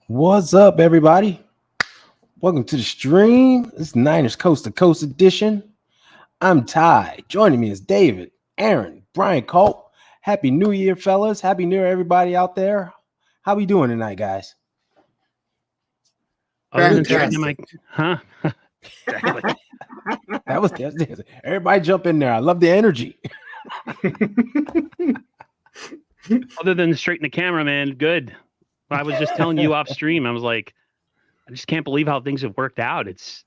What's up, everybody? Welcome to the stream. This is Niners Coast to Coast edition. I'm Ty. Joining me is David, Aaron, Bryant, Colt. Happy New Year, fellas. Happy New Year, everybody out there. How we doing tonight, guys? Other than straightening my, Fantastic. exactly. That's everybody jump in there. I love the energy. Other than straightening the camera, man, good. I was just telling you off stream. I was like, I just can't believe how things have worked out. It's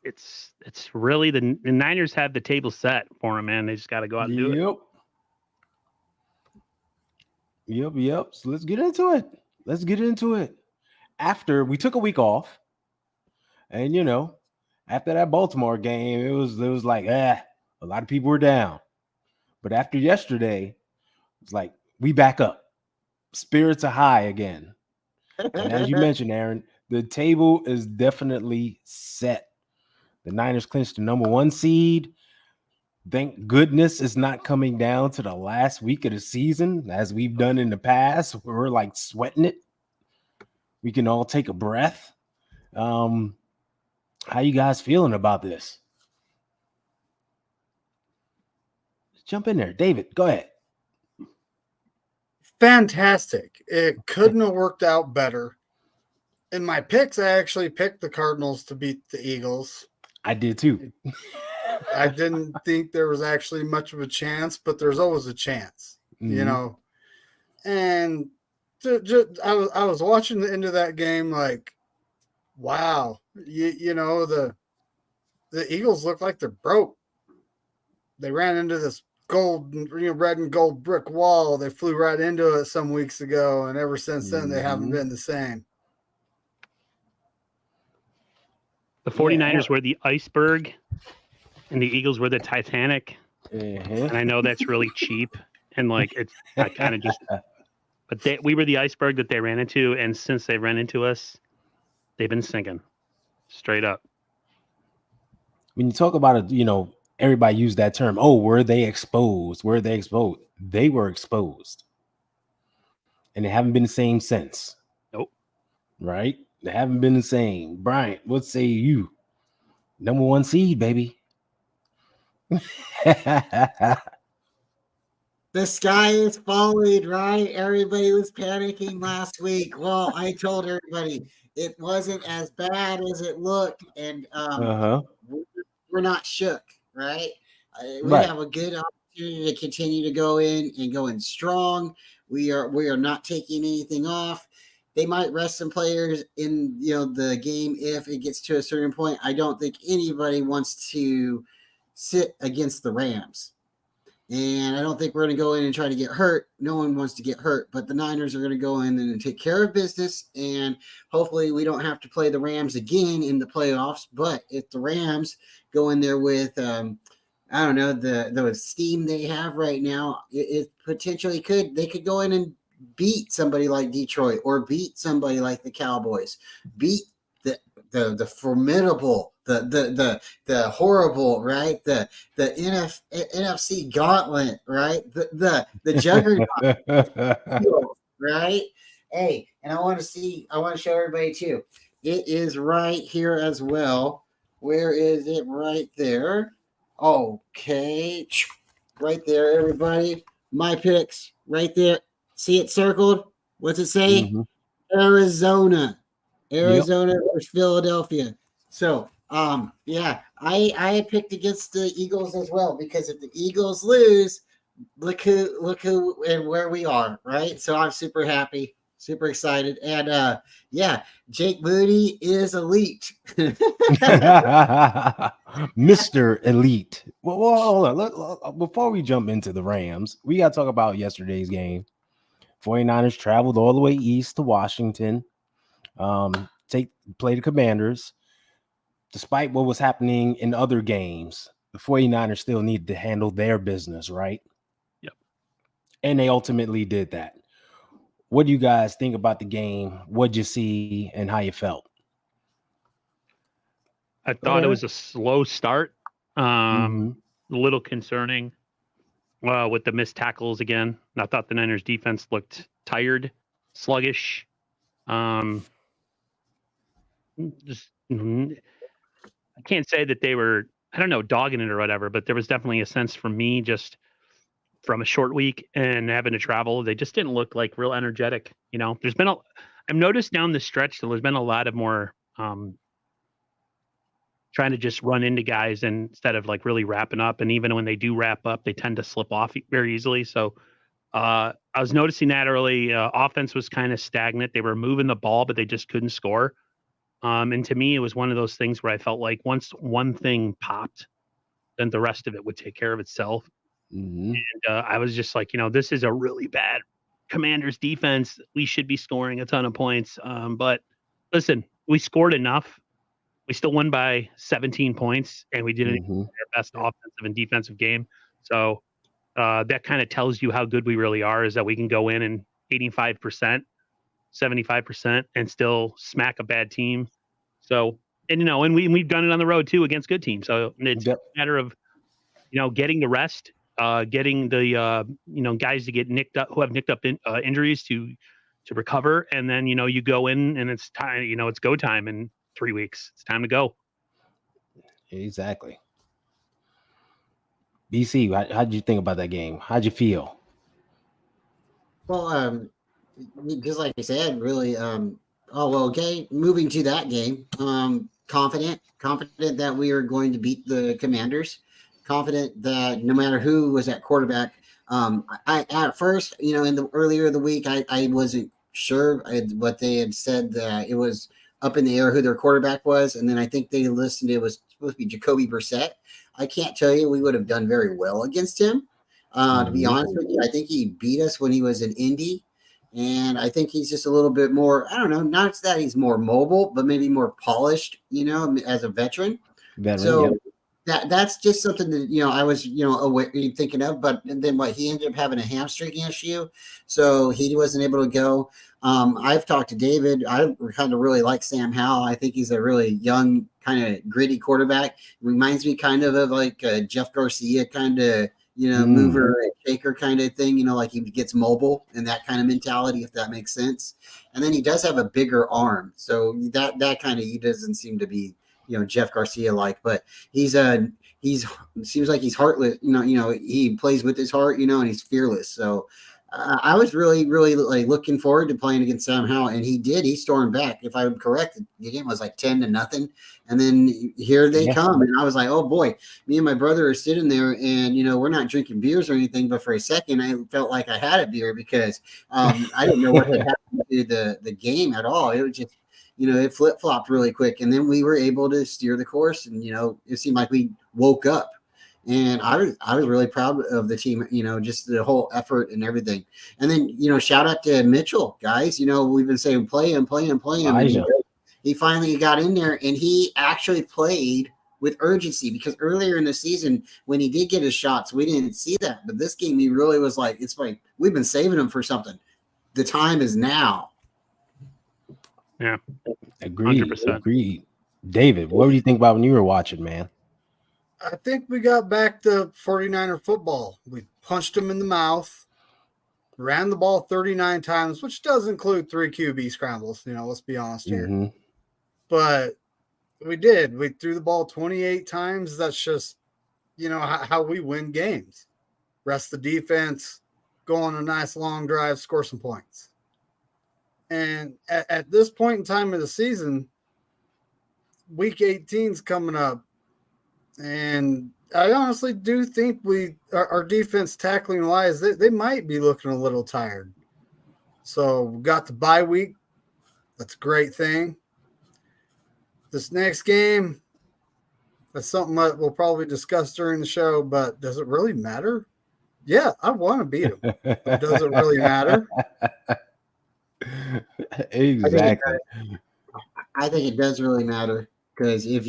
really the Niners have the table set for them, man. They just got to go out and do it. Yep. So let's get into it. After we took a week off, and after that Baltimore game, it was like, a lot of people were down. But after yesterday, it's like we back up. Spirits are high again. And as you mentioned, Aaron, the table is definitely set. The Niners clinched the number 1 seed. Thank goodness it's not coming down to the last week of the season as we've done in the past. We're like sweating it. We can all take a breath. How you guys feeling about this? Jump in there. David, go ahead. Fantastic. It couldn't have worked out better. In my picks, I actually picked the Cardinals to beat the Eagles. I did too. I didn't think there was actually much of a chance, but there's always a chance, And I was watching the end of that game like, wow, the Eagles look like they're broke. They ran into this red and gold brick wall. They flew right into it some weeks ago, and ever since then, they haven't been the same. The 49ers were the iceberg, and the Eagles were the Titanic. And I know that's really cheap, and like I kind of just, but we were the iceberg that they ran into, and since they ran into us, they've been sinking, straight up. When you talk about it, everybody used that term. Oh, were they exposed? Were they exposed? They were exposed. And they haven't been the same since. Nope. Right? They haven't been the same. Bryant, what say you? Number 1 seed, baby. The sky is falling, right? Everybody was panicking last week. Well, I told everybody it wasn't as bad as it looked, and we're not shook, right? We have a good opportunity to continue to go in strong. We are not taking anything off. They might rest some players in the game if it gets to a certain point. I don't think anybody wants to sit against the Rams. And I don't think we're going to go in and try to get hurt. No one wants to get hurt, but the Niners are going to go in and take care of business. And hopefully we don't have to play the Rams again in the playoffs. But if the Rams go in there with, I don't know, the steam they have right now, it potentially they could go in and beat somebody like Detroit or beat somebody like the Cowboys, beat the formidable, the horrible, right? The NFC gauntlet, right? The juggernaut, right? Hey, and I want to show everybody too. It is right here as well. Where is it? Right there. Okay. Right there, everybody. My picks right there. See it circled? What's it say? Mm-hmm. Arizona versus Philadelphia. So, I picked against the Eagles as well because if the Eagles lose, look who and where we are, right? So I'm super happy, super excited, and Jake Moody is elite. Mr. Elite. Well, hold on. Before we jump into the Rams, we got to talk about yesterday's game. 49ers traveled all the way east to Washington. Play the Commanders. Despite what was happening in other games, the 49ers still needed to handle their business, right? Yep. And they ultimately did that. What do you guys think about the game? What'd you see and how you felt? I thought it was a slow start. A little concerning with the missed tackles again. I thought the Niners defense looked tired, sluggish. just I can't say that they were, I don't know, dogging it or whatever, but there was definitely a sense for me just from a short week and having to travel. They just didn't look like real energetic. There's been I've noticed down the stretch that there's been a lot of more trying to just run into guys instead of like really wrapping up. And even when they do wrap up, they tend to slip off very easily. So I was noticing that early. Offense was kind of stagnant. They were moving the ball, but they just couldn't score. And to me, it was one of those things where I felt like once one thing popped, then the rest of it would take care of itself. Mm-hmm. And I was just like, this is a really bad Commanders defense. We should be scoring a ton of points. But listen, we scored enough. We still won by 17 points, and we didn't Mm-hmm. our best offensive and defensive game. So that kind of tells you how good we really are, is that we can go in and 85%, 75% and still smack a bad team. So, and we've done it on the road too against good teams. So it's a matter of, getting the rest, getting the, guys to get nicked up, who have nicked up injuries to recover. And then, you go in and it's time, it's go time in 3 weeks. It's time to go. Exactly. BC, how'd you think about that game? How'd you feel? Well, just like I said, really. Okay. Moving to that game, confident that we are going to beat the Commanders. Confident that no matter who was at quarterback. I at first, in the earlier of the week, I wasn't sure what they had said, that it was up in the air who their quarterback was, and then I think they listened. It was supposed to be Jacoby Brissett. I can't tell you we would have done very well against him. To be honest with you, I think he beat us when he was in Indy. And I think he's just a little bit more, I don't know, not that he's more mobile, but maybe more polished, as a veteran. So that's just something that, I was, aware, thinking of. But then he ended up having a hamstring issue. So he wasn't able to go. I've talked to David. I kind of really like Sam Howell. I think he's a really young, kind of gritty quarterback. Reminds me kind of like Jeff Garcia kind of, mover and shaker kind of thing, like he gets mobile and that kind of mentality, if that makes sense. And then he does have a bigger arm. So that kind of, he doesn't seem to be, Jeff Garcia like, but he's seems like he's heartless, he plays with his heart, and he's fearless. So I was really, really like looking forward to playing against Sam Howell, and he stormed back. If I'm correct, the game was like 10-0, and then here they come, and I was like, oh boy, me and my brother are sitting there, and we're not drinking beers or anything, but for a second, I felt like I had a beer because I didn't know what had happened to the game at all. It was just, it flip flopped really quick, and then we were able to steer the course, and it seemed like we woke up. And I was really proud of the team, just the whole effort and everything. And then, shout out to Mitchell, guys. We've been saying play him. And he finally got in there, and he actually played with urgency, because earlier in the season, when he did get his shots, we didn't see that. But this game, he really was like, it's like we've been saving him for something. The time is now. Yeah. Agreed. 100%. Agreed. David, what do you think about when you were watching, man? I think we got back to 49er football. We punched them in the mouth, ran the ball 39 times, which does include 3 QB scrambles, let's be honest here. But we did. We threw the ball 28 times. That's just, how we win games. Rest the defense, go on a nice long drive, score some points. And at this point in time of the season, week 18's coming up. And I honestly do think our defense tackling wise, they might be looking a little tired. So we got the bye week. That's a great thing. This next game, that's something that we'll probably discuss during the show, but does it really matter? Yeah, I want to beat them. But does it really matter? Exactly. I think it does really matter. Because if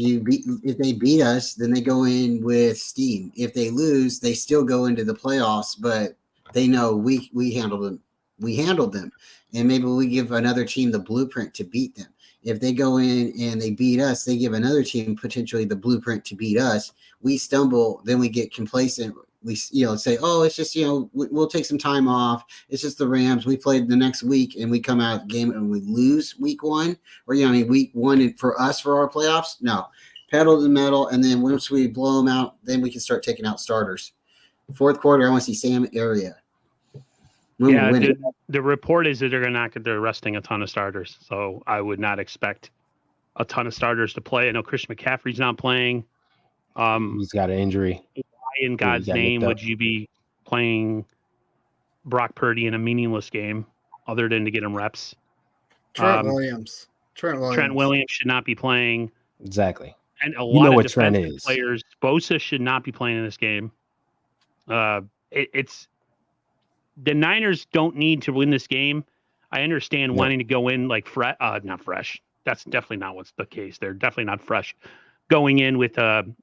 they beat us, then they go in with steam. If they lose, they still go into the playoffs, but they know we handled them. We handled them, and maybe we give another team the blueprint to beat them. If they go in and they beat us, they give another team potentially the blueprint to beat us. We stumble, then we get complacent, we say, oh, it's just we'll take some time off. It's just the Rams. We played the next week and we come out of the game and we lose week one, or week one and for us for our playoffs. No, pedal to the metal, and then once we blow them out, then we can start taking out starters. Fourth quarter, I want to see Sam Area. The report is that they're resting a ton of starters, so I would not expect a ton of starters to play. I know Christian McCaffrey's not playing. He's got an injury. Why in God's name would you be playing Brock Purdy in a meaningless game other than to get him reps? Trent Williams should not be playing. Exactly. And a lot of Trent defensive players, Bosa should not be playing in this game. It's the Niners don't need to win this game. I understand wanting to go in like not fresh. That's definitely not what's the case. They're definitely not fresh. Going in with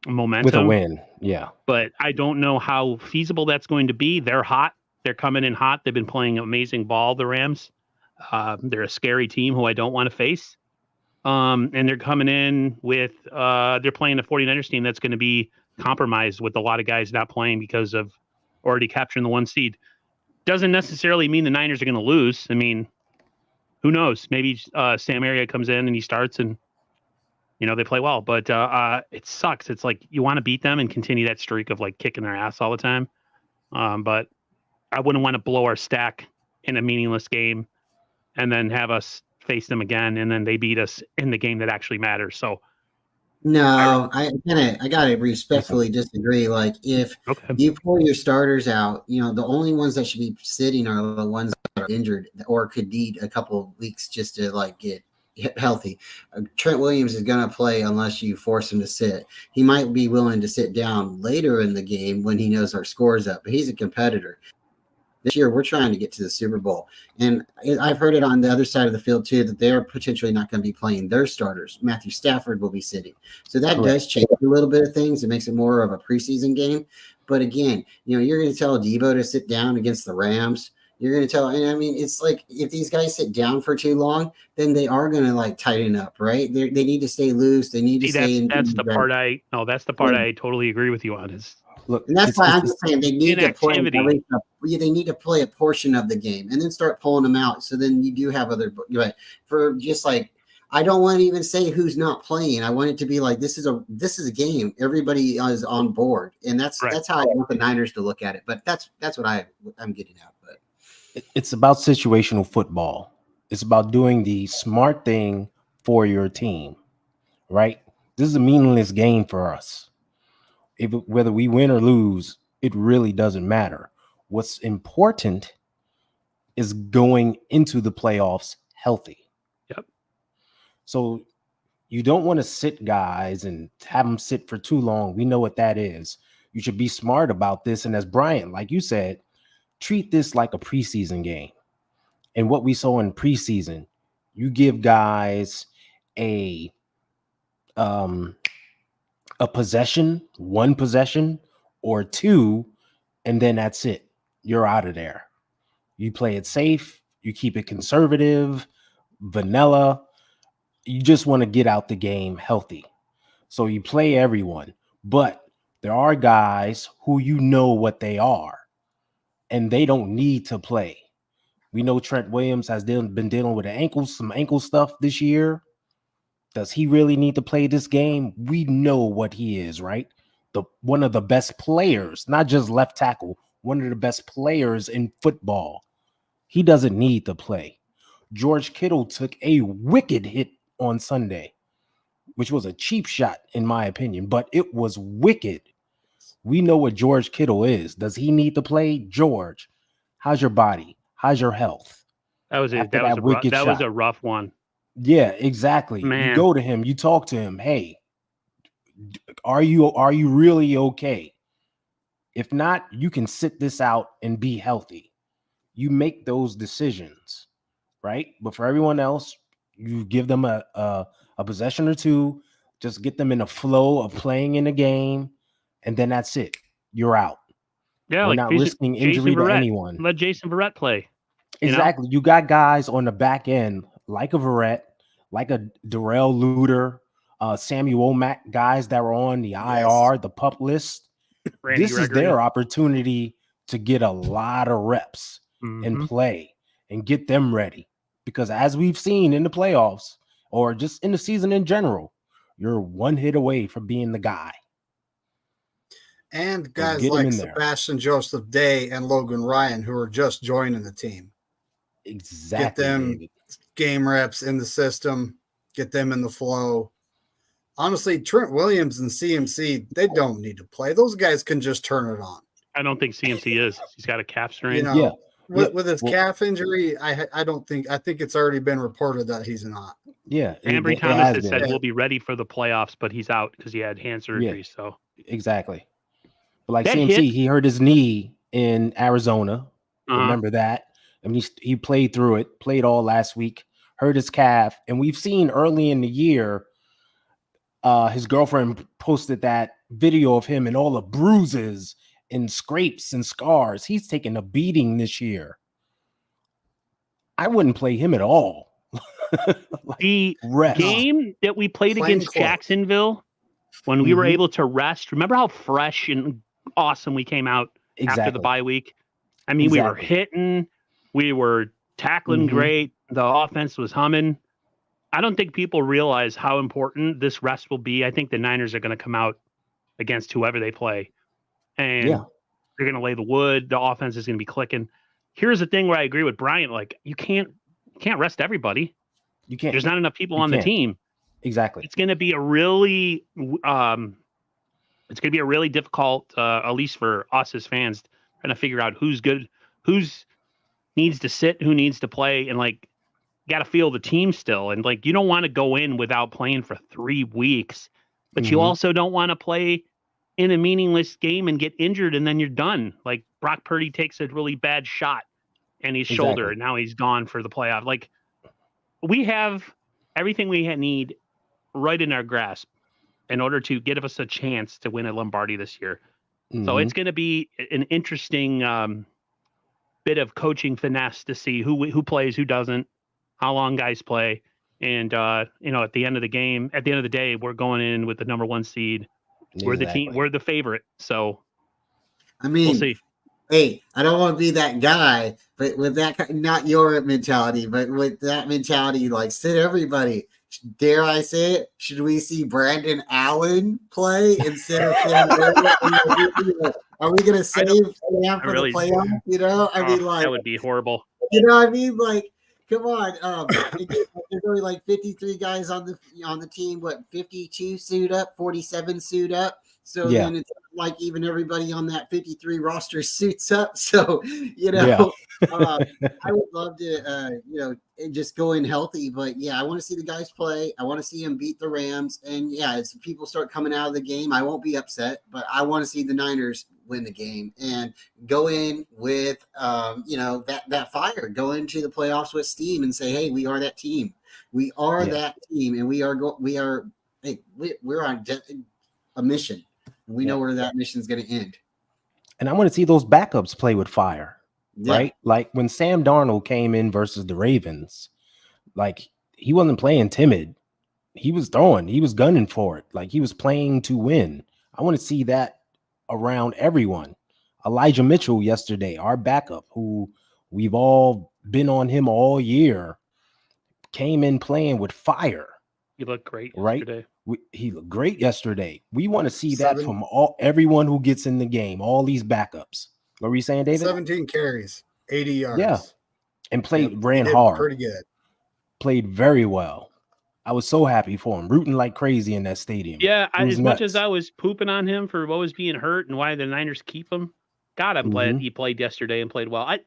momentum. With a win, yeah. But I don't know how feasible that's going to be. They're hot. They're coming in hot. They've been playing amazing ball, the Rams. They're a scary team who I don't want to face. And they're coming in with they're playing the 49ers team that's going to be compromised with a lot of guys not playing because of already capturing the 1 seed. Doesn't necessarily mean the Niners are going to lose. I mean, who knows? Maybe Sam Area comes in and he starts and they play well. But it sucks. It's like you want to beat them and continue that streak of like kicking their ass all the time. But I wouldn't want to blow our stack in a meaningless game and then have us face them again and then they beat us in the game that actually matters. So no, I gotta respectfully disagree. Like if you pull your starters out, the only ones that should be sitting are the ones that are injured or could need a couple of weeks just to like get healthy. Trent Williams is going to play unless you force him to sit. He might be willing to sit down later in the game when he knows our score's up, but he's a competitor. This year, we're trying to get to the Super Bowl. And I've heard it on the other side of the field, too, that they're potentially not going to be playing their starters. Matthew Stafford will be sitting. So that does change a little bit of things. It makes it more of a preseason game. But again, you're going to tell Debo to sit down against the Rams. You're going to tell, and I mean, it's like if these guys sit down for too long, then they are going to like tighten up, right? They need to stay loose. They need to stay. That's the part I totally agree with you on. And that's why I'm just saying they need to play. They need to play a portion of the game and then start pulling them out. So then you do have other, right? For just like, I don't want to even say who's not playing. I want it to be like this is a game. Everybody is on board, and that's how I want the Niners to look at it. But that's what I'm getting at. But it's about situational football. It's about doing the smart thing for your team, right? This is a meaningless game for us. Whether we win or lose, it really doesn't matter. What's important is going into the playoffs healthy. Yep. So you don't want to sit guys and have them sit for too long. We know what that is. You should be smart about this. And as Bryant, like you said, treat this like a preseason game. And what we saw in preseason, you give guys a possession, one possession or two, and then that's it. You're out of there. You play it safe. You keep it conservative, vanilla. You just want to get out the game healthy. So you play everyone, but there are guys who what they are, and they don't need to play. We know Trent Williams has been dealing with some ankle stuff this year. Does he really need to play this game? We know what he is, right? One of the best players, not just left tackle, one of the best players in football. He doesn't need to play. George Kittle took a wicked hit on Sunday, which was a cheap shot, in my opinion, but it was wicked. We know what George Kittle is. Does he need to play? George, how's your body? How's your health? That was a rough one. Yeah, exactly. Man. You go to him, you talk to him. Hey, are you really okay? If not, you can sit this out and be healthy. You make those decisions, right? But for everyone else, you give them a possession or two, just get them in a flow of playing in a game, and then that's it. You're out. Yeah, we're not risking injury to anyone. Let Jason Verrett play. Exactly. You got guys on the back end like a Verrett, like a Darrell Luter, Samuel Mack, guys that were on the IR, the PUP list. this is their opportunity to get a lot of reps and play and get them ready. Because as we've seen in the playoffs or just in the season in general, you're one hit away from being the guy. And guys like Sebastian Joseph Day and Logan Ryan, who are just joining the team. Exactly. Get them David. Game reps in the system, get them in the flow. Honestly, Trent Williams and CMC, they don't need to play. Those guys can just turn it on. I don't think CMC is. He's got a calf strain. You know, with his calf injury, I think it's already been reported that he's not. Yeah. Ambry Thomas has said we'll be ready for the playoffs, but he's out because he had hand surgery. Yeah, so exactly. But like CMC, he hurt his knee in Arizona. Remember that? I mean, he played through it, played all last week, hurt his calf. And we've seen early in the year, his girlfriend posted that video of him and all the bruises and scrapes and scars. He's taken a beating this year. I wouldn't play him at all. The game that we played against Jacksonville, when we were able to rest, remember how fresh and awesome we came out after the bye week? I mean, we were hitting, we were tackling great, the offense was humming. I don't think people realize how important this rest will be. I think the Niners are going to come out against whoever they play, and they're going to lay the wood. The offense is going to be clicking. Here's the thing where I agree with Bryant. Like, you can't rest everybody. You can't. There's not enough people on the team. Exactly. It's going to be a really difficult, at least for us as fans, trying to figure out who's good, who's needs to sit, who needs to play, and like, got to feel the team still. And like, you don't want to go in without playing for 3 weeks, but you also don't want to play in a meaningless game and get injured and then you're done. Like Brock Purdy takes a really bad shot and his shoulder, and now he's gone for the playoff. Like, we have everything we need right in our grasp in order to give us a chance to win a Lombardi this year. So it's going to be an interesting bit of coaching finesse to see who plays, who doesn't, how long guys play. And, at the end of the game, at the end of the day, we're going in with the number 1 seed. We're the team. We're the favorite. So, I mean, we'll see. Hey, I don't want to be that guy, but with that, not your mentality, but with that mentality, like, sit everybody. Dare I say it? Should we see Brandon Allen play instead of are we going to save Sam for the playoffs? You know, I mean, like, that would be horrible. You know what I mean? Like, come on. There's only like 53 guys on the team. What, 52 suit up, 47 suit up. So then it's like even everybody on that 53 roster suits up. So, I would love to, just go in healthy. But I want to see the guys play. I want to see them beat the Rams. And as people start coming out of the game, I won't be upset. But I want to see the Niners win the game and go in with, that fire. Go into the playoffs with steam and say, hey, we are that team. We are that team, and we're on a mission. We know where that mission is going to end. And I want to see those backups play with fire, right? Like when Sam Darnold came in versus the Ravens, like he wasn't playing timid. He was throwing, he was gunning for it. Like he was playing to win. I want to see that around everyone. Elijah Mitchell yesterday, our backup, who we've all been on him all year, came in playing with fire. He looked great yesterday. He looked great yesterday. We want to see that from everyone who gets in the game, all these backups. What were you saying, David? 17 carries, 80 yards. Yeah. And ran hard. Pretty good. Played very well. I was so happy for him, rooting like crazy in that stadium. Yeah, as much as I was pooping on him for what was being hurt and why the Niners keep him, God, I'm glad he played yesterday and played well.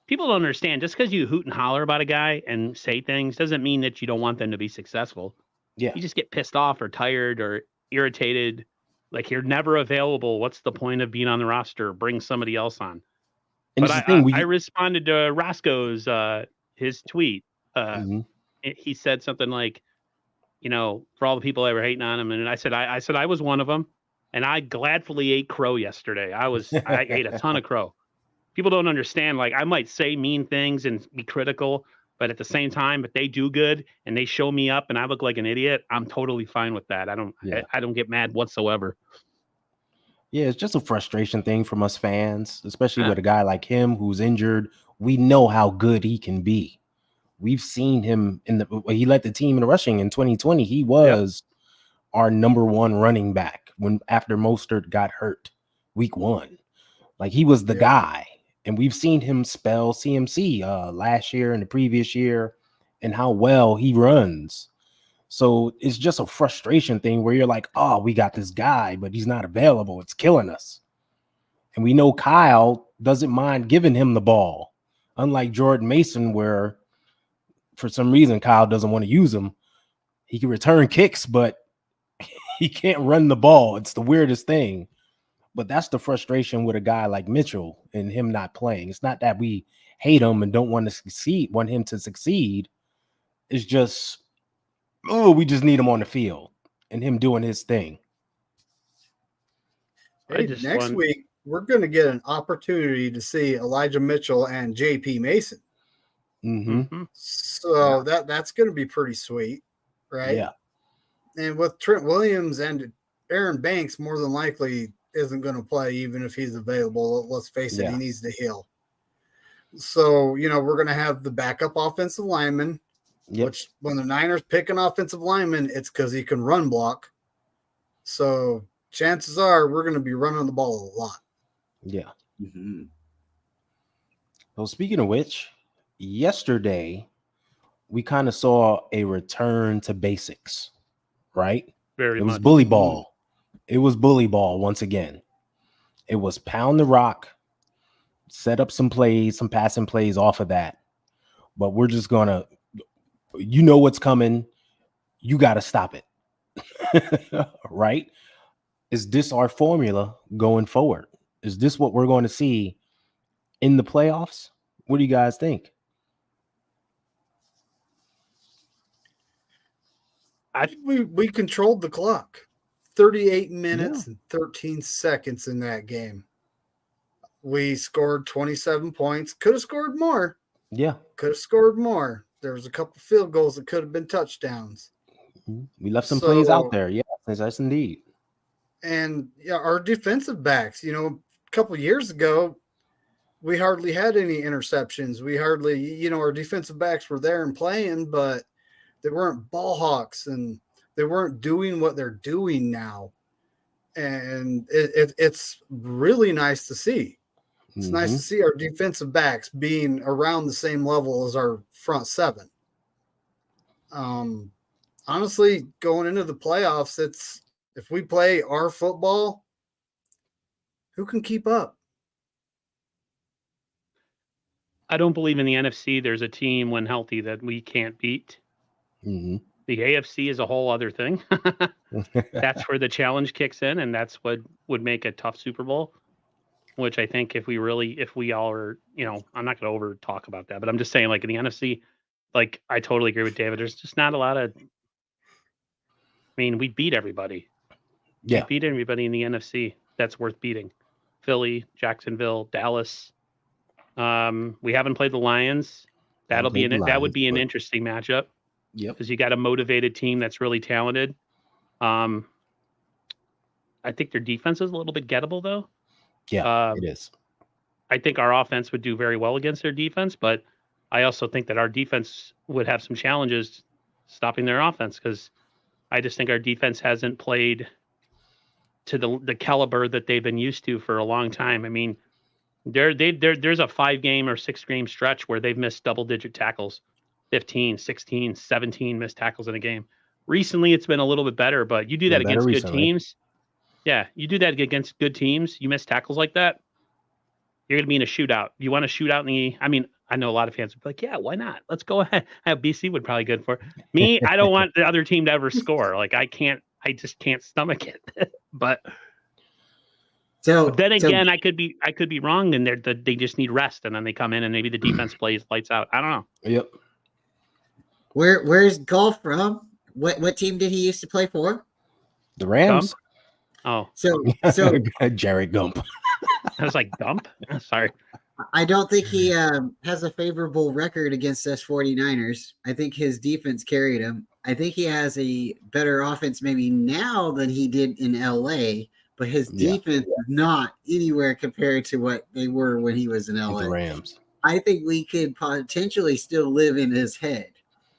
People don't understand, just because you hoot and holler about a guy and say things doesn't mean that you don't want them to be successful. Yeah. You just get pissed off or tired or irritated. Like, you're never available. What's the point of being on the roster? Bring somebody else on. And but I responded to Roscoe's his tweet. He said something like, for all the people that were hating on him, and I said I was one of them, and I gladfully ate crow yesterday. I ate a ton of crow. People don't understand. Like, I might say mean things and be critical, but at the same time, if they do good and they show me up and I look like an idiot, I'm totally fine with that. I don't get mad whatsoever. Yeah, it's just a frustration thing from us fans, especially Yeah. with a guy like him who's injured. We know how good he can be. We've seen him he led the team in rushing in 2020. He was our number one running back after Mostert got hurt week 1. Like, he was the guy. And we've seen him spell CMC last year and the previous year and how well he runs. So it's just a frustration thing where you're like, oh, we got this guy, but he's not available. It's killing us. And we know Kyle doesn't mind giving him the ball, unlike Jordan Mason, where for some reason Kyle doesn't want to use him. He can return kicks, but he can't run the ball. It's the weirdest thing. But that's the frustration with a guy like Mitchell and him not playing. It's not that we hate him and don't want him to succeed. It's just, we just need him on the field and him doing his thing. Hey, next week, we're going to get an opportunity to see Elijah Mitchell and JP Mason. Mm-hmm. So that's going to be pretty sweet, right? Yeah. And with Trent Williams and Aaron Banks, more than likely isn't going to play even if he's available. Let's face it, he needs to heal. So, we're going to have the backup offensive lineman, which when the Niners pick an offensive lineman, it's because he can run block. So chances are we're going to be running the ball a lot. Yeah. Mm-hmm. Well, speaking of which, yesterday we kind of saw a return to basics, right? Very It was much. bully ball. It was bully ball once again. It was pound the rock, set up some plays, some passing plays off of that. But we're just going to, what's coming. You got to stop it. Right? Is this our formula going forward? Is this what we're going to see in the playoffs? What do you guys think? We controlled the clock. 38 minutes and 13 seconds in that game. We scored 27 points. Could have scored more. Yeah. Could have scored more. There was a couple field goals that could have been touchdowns. We left some plays out there. Yes, that's indeed. And our defensive backs, a couple of years ago, we hardly had any interceptions. We hardly, our defensive backs were there and playing, but they weren't ball hawks and they weren't doing what they're doing now. And it's really nice to see. It's nice to see our defensive backs being around the same level as our front seven. Honestly, going into the playoffs, if we play our football, who can keep up? I don't believe in the NFC. There's a team when healthy that we can't beat. Mm-hmm. The AFC is a whole other thing. That's where the challenge kicks in, and that's what would make a tough Super Bowl. Which I think if we all are, I'm not going to over talk about that, but I'm just saying, like in the NFC, like I totally agree with David. There's just not a lot of. I mean, we beat everybody. Yeah, we beat everybody in the NFC. That's worth beating. Philly, Jacksonville, Dallas. We haven't played the Lions. That would be an interesting matchup. Yep. Because you got a motivated team that's really talented. I think their defense is a little bit gettable though. Yeah, it is. I think our offense would do very well against their defense, but I also think that our defense would have some challenges stopping their offense because I just think our defense hasn't played to the caliber that they've been used to for a long time. I mean, there's a 5-game or 6-game stretch where they've missed double-digit tackles, 15, 16, 17 missed tackles in a game. Recently, it's been a little bit better, but you do that against good teams. Yeah, you do that against good teams. You miss tackles like that, you're going to be in a shootout. You want a shootout I know a lot of fans would be like, yeah, why not? Let's go ahead. BC would probably good for me. I don't want the other team to ever score. Like I just can't stomach it. But then again, I could be wrong, and they just need rest, and then they come in and maybe the defense plays lights out. I don't know. Yep. Where's Golf from? What team did he used to play for? The Rams. Gump? Oh, so Jared Gump. I was like, Gump? Sorry. I don't think he has a favorable record against us 49ers. I think his defense carried him. I think he has a better offense maybe now than he did in LA, but his defense is not anywhere compared to what they were when he was in LA. The Rams. I think we could potentially still live in his head.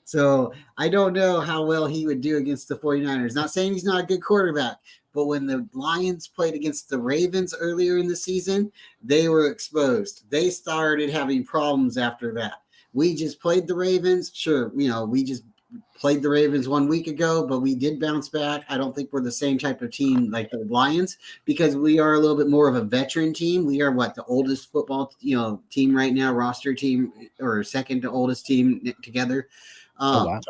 So I don't know how well he would do against the 49ers. Not saying he's not a good quarterback, but when the Lions played against the Ravens earlier in the season, they were exposed. They started having problems after that. We just played the Ravens. Sure, we just played the Ravens 1 week ago, but we did bounce back. I don't think we're the same type of team like the Lions because we are a little bit more of a veteran team. We are the oldest football team right now, roster team, or second to oldest team together. Wow.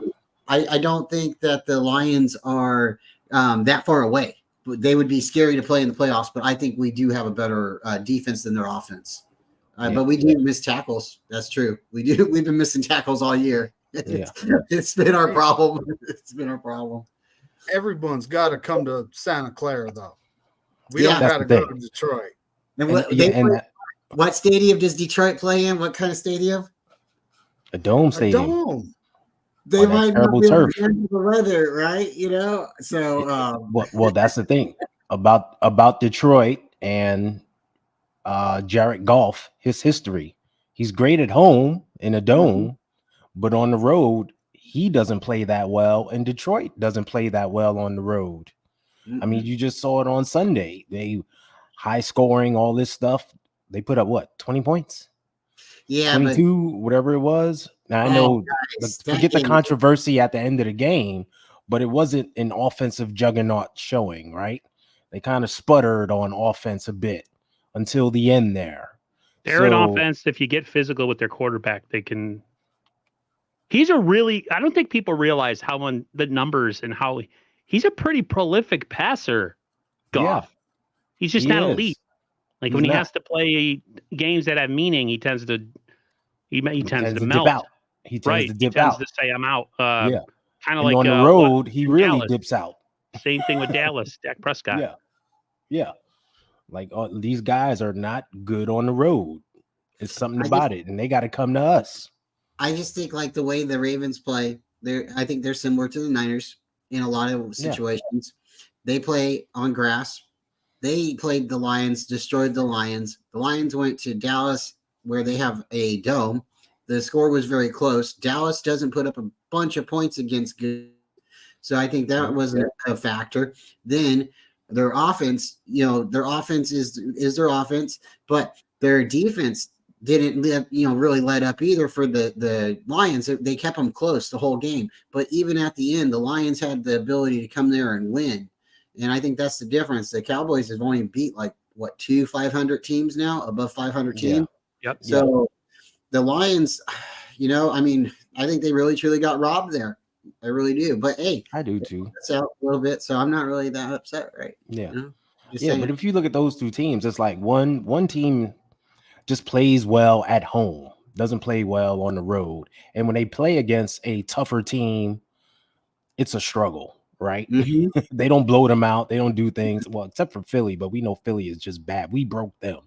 I don't think that the Lions are that far away. They would be scary to play in the playoffs, but I think we do have a better defense than their offense. But we do miss tackles. That's true. We do. We've been missing tackles all year. It's been our problem. It's been our problem. Everyone's got to come to Santa Clara, though. We don't got to go to Detroit. And what stadium does Detroit play in? What kind of stadium? A dome stadium. A dome. They might not be able to handle the weather, right? So well, that's the thing about Detroit and Jared Goff, his history. He's great at home in a dome, but on the road, he doesn't play that well, and Detroit doesn't play that well on the road. I mean, you just saw it on Sunday. They high scoring, all this stuff. They put up 20 points? Yeah, 22, whatever it was. Now I know, forget the controversy at the end of the game, but it wasn't an offensive juggernaut showing, right? They kind of sputtered on offense a bit until the end there. They're an offense. If you get physical with their quarterback, they can. I don't think people realize the numbers and how he's a pretty prolific passer. Goff. Yeah, he's just not elite. Like when he has to play games that have meaning, he tends to melt. Dip out. He tends to dip out. He tends to say, "I'm out." Kind of like on the road, he really Dallas. dips out. Same thing with Dallas, Dak Prescott. Yeah. Like these guys are not good on the road. It's something about it, and they got to come to us. I just think like the way the Ravens play, I think they're similar to the Niners in a lot of situations. They play on grass. They played the Lions, destroyed the Lions. The Lions went to Dallas where they have a dome. The score was very close. Dallas doesn't put up a bunch of points against good. So I think that wasn't a factor. Then their offense, their offense is their offense, but their defense didn't really let up either for the Lions. They kept them close the whole game. But even at the end, the Lions had the ability to come there and win. And I think that's the difference. The Cowboys have only beat 2 500 teams now, above 500 teams. Yeah. Yep. So the Lions, I think they really truly got robbed there. I really do. But hey, I do too. It's out a little bit, so I'm not really that upset, right? Yeah. But if you look at those two teams, it's like one team just plays well at home, doesn't play well on the road. And when they play against a tougher team, it's a struggle. Right? Mm-hmm. They don't blow them out. They don't do things except for Philly, but we know Philly is just bad. We broke them,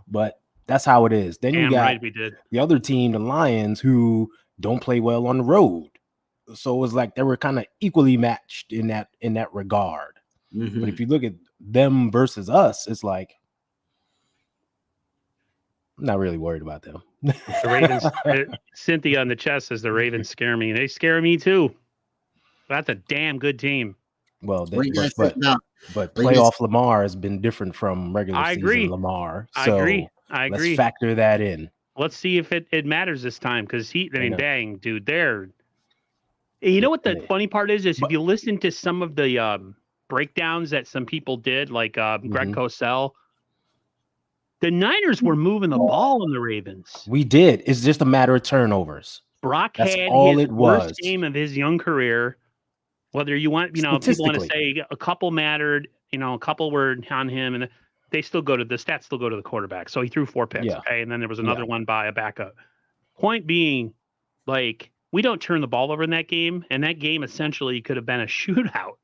but that's how it is. Then you got the other team, the Lions, who don't play well on the road. So it was like they were kind of equally matched in that regard. Mm-hmm. But if you look at them versus us, it's like I'm not really worried about them. The Ravens, Cynthia on the chest says the Ravens scare me. They scare me too. That's a damn good team. Well, but playoff Lamar has been different from regular season Lamar. So I agree. Let's factor that in. Let's see if it matters this time because dang, dude, you know what the funny part is if you listen to some of the breakdowns that some people did, like Greg Cosell, the Niners were moving the ball on the Ravens. We did. It's just a matter of turnovers. Brock had his worst game of his young career. Whether you want, people want to say a couple mattered, a couple were on him, and the stats still go to the quarterback. So he threw 4 picks, okay, and then there was another one by a backup. Point being, we don't turn the ball over in that game, and that game essentially could have been a shootout.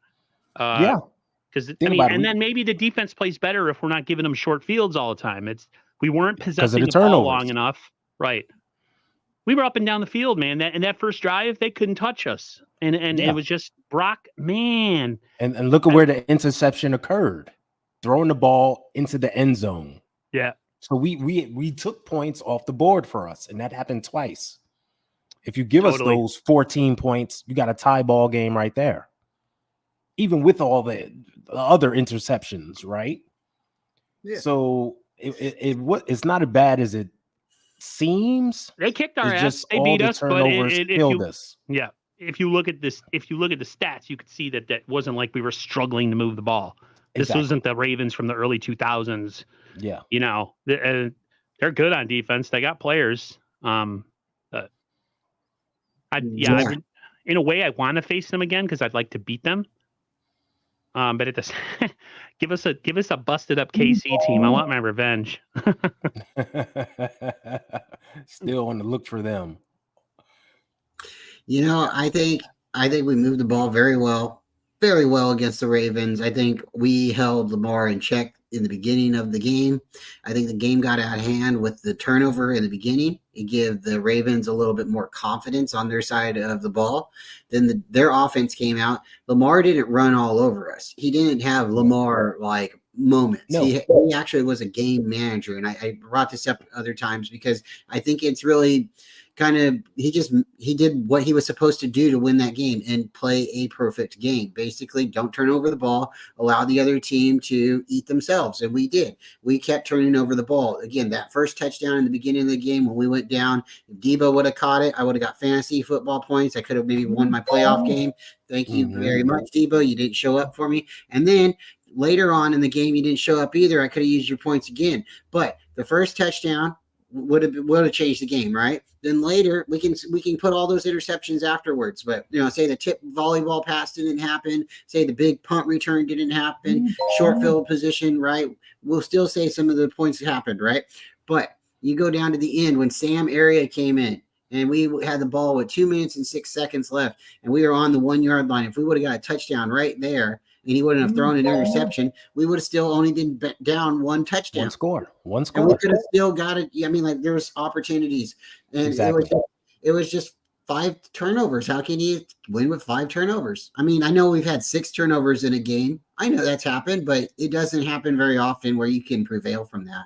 Because then maybe the defense plays better if we're not giving them short fields all the time. We weren't possessing the ball long enough, right? We were up and down the field, man. That first drive, they couldn't touch us, and it was just Brock, man. And look at where the interception occurred. throwing the ball into the end zone. Yeah. So we took points off the board for us, and that happened twice. If you give us those 14 points, you got a tie ball game right there. Even with all the other interceptions, right? Yeah. So it's not as bad as it seems. They kicked our ass. Just They all beat the us, but turnovers killed us. Yeah. If you look at this, if you look at the stats, you could see that wasn't like we were struggling to move the ball. This wasn't the Ravens from the early 2000s. Yeah. You know, they're good on defense. They got players. In a way, I want to face them again because I'd like to beat them. But at the give us a busted up KC team. I want my revenge. Still on the look for them. You know, I think we moved the ball very well against the Ravens. I think we held Lamar in check in the beginning of the game. I think the game got out of hand with the turnover in the beginning. It gave the Ravens a little bit more confidence on their side of the ball. Then their offense came out. Lamar didn't run all over us. He didn't have Lamar like moments. No. He actually was a game manager. And I brought this up other times because I think it's really kind of he did what he was supposed to do to win that game and play a perfect game. Basically, don't turn over the ball, allow the other team to eat themselves. And we did. We kept turning over the ball. Again, that first touchdown in the beginning of the game when we went down, if Debo would have caught it, I would have got fantasy football points. I could have maybe won my playoff game. Thank you very much, Debo. You didn't show up for me. And then later on in the game, you didn't show up either. I could have used your points again. But the first touchdown would have changed the game, right? Then later we can put all those interceptions afterwards. But say the tip volleyball pass didn't happen, say the big punt return didn't happen, short field position, right? We'll still say some of the points happened, right? But you go down to the end when Sam Area came in and we had the ball with 2 minutes and 6 seconds left, and we were on the 1 yard line. If we would have got a touchdown right there, and he wouldn't have thrown an interception, we would have still only been down one touchdown. One score. And we could have still got it. I mean, like there was opportunities. And exactly. it was just 5 turnovers. How can you win with 5 turnovers? I mean, I know we've had 6 turnovers in a game. I know that's happened, but it doesn't happen very often where you can prevail from that.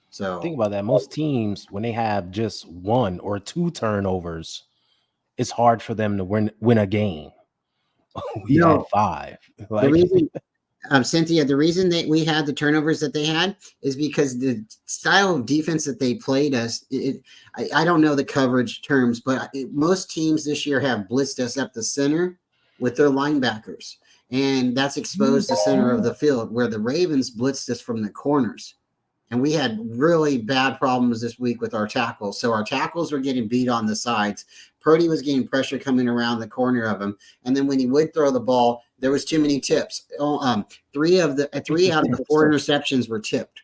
So think about that. Most teams, when they have just 1 or 2 turnovers, it's hard for them to win a game. We had 5. The reason, Cynthia, the reason that we had the turnovers that they had is because the style of defense that they played us. I don't know the coverage terms, but most teams this year have blitzed us up the center with their linebackers, and that's exposed the center of the field. Where the Ravens blitzed us from the corners. And we had really bad problems this week with our tackles. So our tackles were getting beat on the sides. Purdy was getting pressure coming around the corner of him. And then when he would throw the ball, there was too many tips. 3 out of the 4 interceptions were tipped.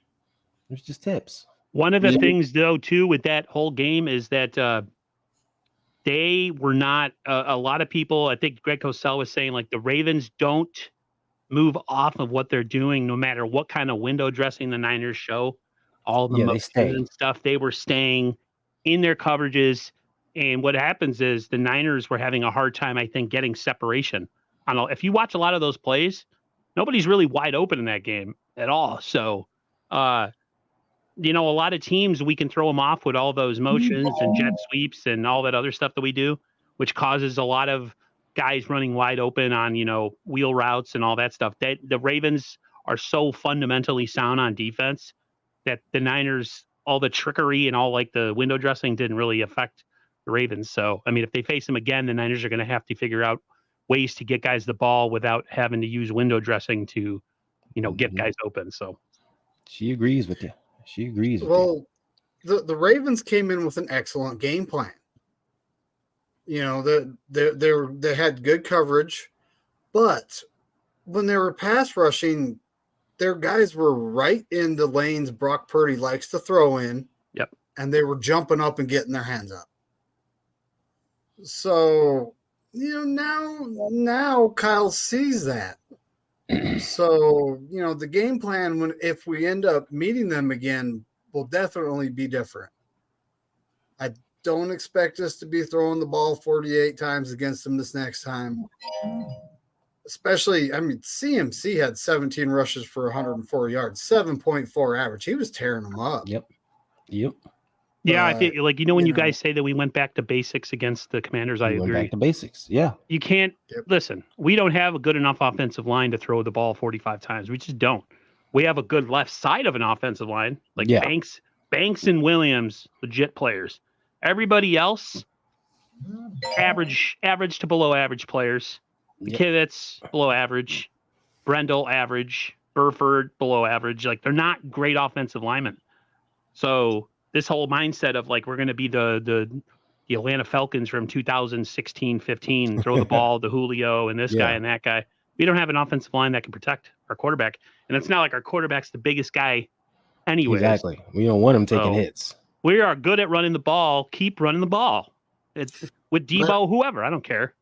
There's just tips. One of the things, though, too, with that whole game is that they were not a lot of people. I think Greg Cosell was saying, like, the Ravens don't move off of what they're doing, no matter what kind of window dressing the Niners show, all the motions and stuff. They were staying in their coverages. And what happens is the Niners were having a hard time, I think, getting separation. If you watch a lot of those plays, nobody's really wide open in that game at all. So, a lot of teams, we can throw them off with all those motions and jet sweeps and all that other stuff that we do, which causes a lot of guys running wide open on, wheel routes and all that stuff. The Ravens are so fundamentally sound on defense that the Niners, all the trickery and all like the window dressing didn't really affect the Ravens. So, I mean, if they face them again, the Niners are going to have to figure out ways to get guys the ball without having to use window dressing to, get guys open. So she agrees with you. Well, the Ravens came in with an excellent game plan. They had good coverage, but when they were pass rushing, their guys were right in the lanes Brock Purdy likes to throw in. Yep. And they were jumping up and getting their hands up. So, now Kyle sees that. So, the game plan, if we end up meeting them again, will definitely be different. I don't expect us to be throwing the ball 48 times against them this next time. Especially, I mean, CMC had 17 rushes for 104 yards, 7.4 average. He was tearing them up. Yep. Yeah, I feel like, when you know, guys say that we went back to basics against the Commanders, I We went agree. back to basics. Yeah. You can't listen. We don't have a good enough offensive line to throw the ball 45 times. We just don't. We have a good left side of an offensive line, like Yeah. Banks and Williams, legit players. Everybody else, average to below average players. McKivitz, below average. Brendel, average. Burford, below average. Like, they're not great offensive linemen. So this whole mindset of like we're going to be the Atlanta Falcons from 2016-15, throw the ball to Julio and this guy and that guy. We don't have an offensive line that can protect our quarterback, and it's not like our quarterback's the biggest guy anyways. Exactly. We don't want him taking hits. We are good at running the ball. Keep running the ball. It's with Debo, whoever. I don't care.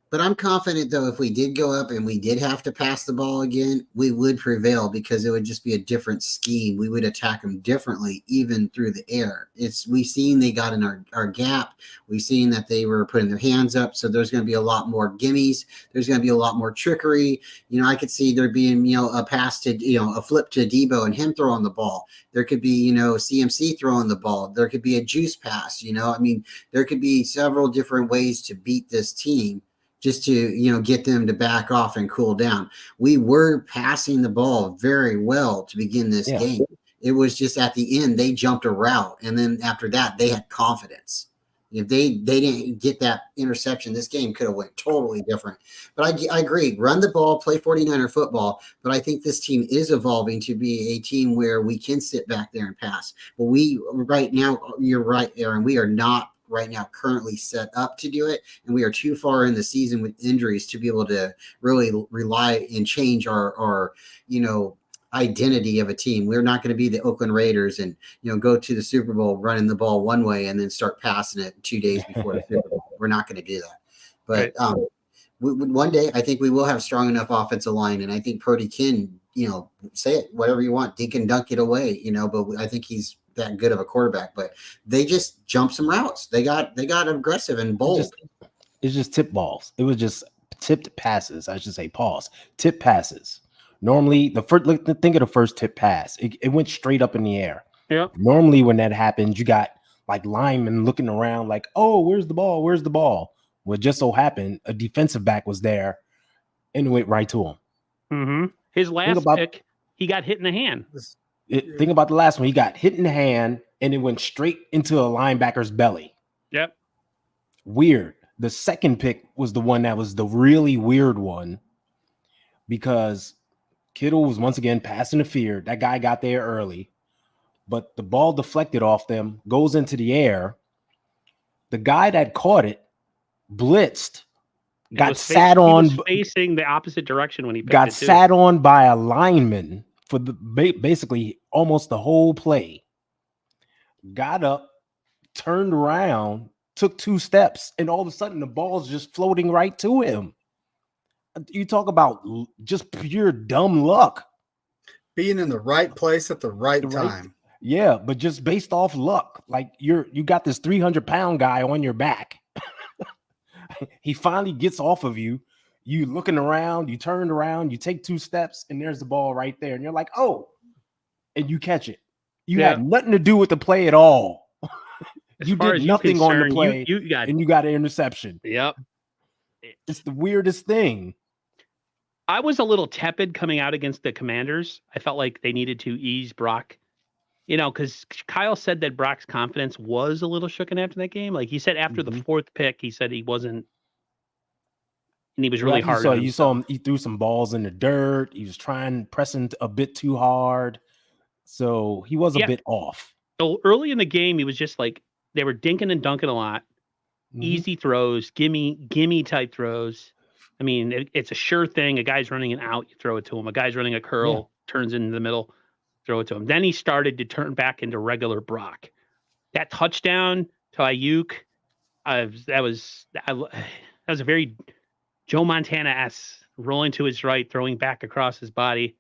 But I'm confident, though, if we did go up and we did have to pass the ball again, we would prevail because it would just be a different scheme. We would attack them differently, even through the air. We've seen they got in our gap. We've seen that they were putting their hands up. So there's going to be a lot more gimmies. There's going to be a lot more trickery. I could see there being, a pass to, a flip to Debo and him throwing the ball. There could be, CMC throwing the ball. There could be a juice pass. There could be several different ways to beat this team, just to, get them to back off and cool down. We were passing the ball very well to begin this game. It was just at the end, they jumped a route. And then after that, they had confidence. If they didn't get that interception, this game could have went totally different. But I agree. Run the ball, play 49er football. But I think this team is evolving to be a team where we can sit back there and pass. But right now, you're right, Aaron, we are not right now currently set up to do it, and we are too far in the season with injuries to be able to really rely and change our identity of a team. We're not going to be the Oakland Raiders and go to the Super Bowl running the ball one way and then start passing it 2 days before the Super Bowl. We're not going to do that. But one day I think we will have strong enough offensive line, and I think Purdy can say it whatever you want, he can dunk it away, but I think he's that good of a quarterback. But they just jumped some routes. They got aggressive and bold. It's just tip balls. It was just tipped passes. I should say pause. Tip passes. Normally, think of the first tip pass. It went straight up in the air. Yeah. Normally, when that happens, you got like linemen looking around like, oh, where's the ball? Where's the ball? Well, just so happened a defensive back was there and it went right to him. Mm-hmm. His last pick, he got hit in the hand. Think about the last one. He got hit in the hand and it went straight into a linebacker's belly. Yep. Weird. The second pick was the one that was the really weird one because Kittle was once again passing the fear. That guy got there early, but the ball deflected off them, goes into the air. The guy that caught it blitzed, facing the opposite direction when he picked got it too. sat on by a lineman for basically almost the whole play. Got up, turned around, took 2 steps, and all of a sudden the ball's just floating right to him. You talk about just pure dumb luck. Being in the right place at the right time. Yeah, but just based off luck. Like you got this 300-pound guy on your back. He finally gets off of you. You looking around, you turn around, you take 2 steps, and there's the ball right there. And you're like, oh, and you catch it. You had nothing to do with the play at all. You did nothing on the play, and you got an interception. Yep. It's the weirdest thing. I was a little tepid coming out against the Commanders. I felt like they needed to ease Brock, because Kyle said that Brock's confidence was a little shooken after that game. Like he said after the 4th pick, he said he wasn't, and he was really hard. You saw him. He threw some balls in the dirt. He was pressing a bit too hard. So he was a bit off. So early in the game, he was just like, they were dinking and dunking a lot. Easy throws, gimme type throws. I mean, it's a sure thing. A guy's running an out, you throw it to him. A guy's running a curl, turns into the middle, throw it to him. Then he started to turn back into regular Brock. That touchdown to Ayuk, that was a very Joe Montana-esque, rolling to his right, throwing back across his body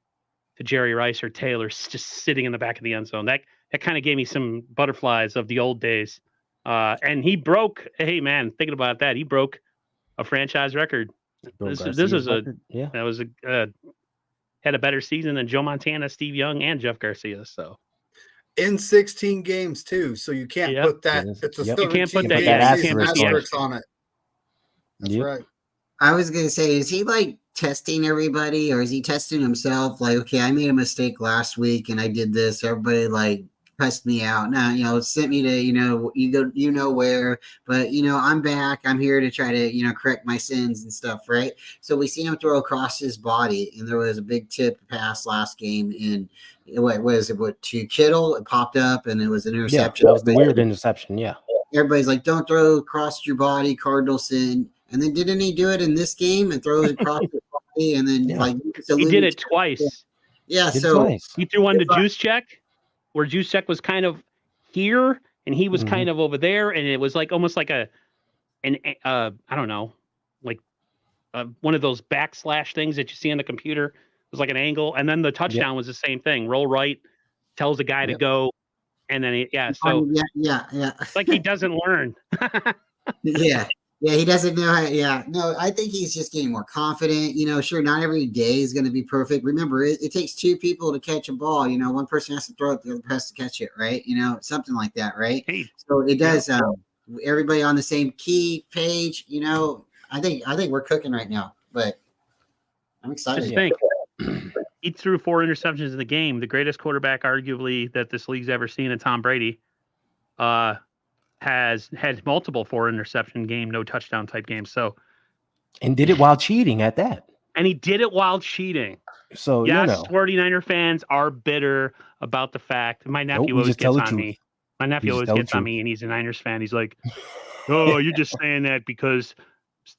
to Jerry Rice or Taylor, just sitting in the back of the end zone. That kind of gave me some butterflies of the old days. And he broke, hey man, thinking about that, he broke a franchise record. This Garcia's is record, yeah. that was had a better season than Joe Montana, Steve Young, and Jeff Garcia. So in 16 games too, so you can't Yep. put that. Yes. It's a Yep. You can't put 17 that- game yeah, you season can't put the asterisk on it. That's Yep. right. I was gonna say, is he like testing everybody, or is he testing himself? Like, okay, I made a mistake last week and I did this. Everybody like cussed me out. Now, sent me to, you go where, but I'm back. I'm here to try to, correct my sins and stuff, right? So we seen him throw across his body, and there was a big tip pass last game in to Kittle. It popped up and it was an Yeah, interception. that was the weird interception. Yeah. Everybody's like, don't throw across your body, cardinal sin. And then didn't he do it in this game and throw it across his body? And then Yeah. he did it twice. Yeah, Did so twice. He threw one to Juice Check, where Juice Check was kind of here and he was kind of over there, and it was like almost like I don't know, like one of those backslash things that you see on the computer. It was like an angle, and then the touchdown was the same thing. Roll right, tells the guy to go, and then so yeah. it's like he doesn't learn. Yeah, he doesn't know how. Yeah, no, I think he's just getting more confident. Sure, not every day is going to be perfect. Remember, it takes two people to catch a ball. One person has to throw it, the other has to catch it, right? Something like that, right? Hey, so it does. Everybody on the same key page. I think we're cooking right now, but I'm excited. Just think, he threw 4 interceptions in the game. The greatest quarterback, arguably, that this league's ever seen, in Tom Brady. Has had multiple 4 interception game, no touchdown type games. So, and did it while cheating at that. And he did it while cheating. So yes, 49er fans are bitter about the fact. My nephew always gets on me. My nephew always gets on me, and he's a Niners fan. He's like, "Oh, you're just saying that because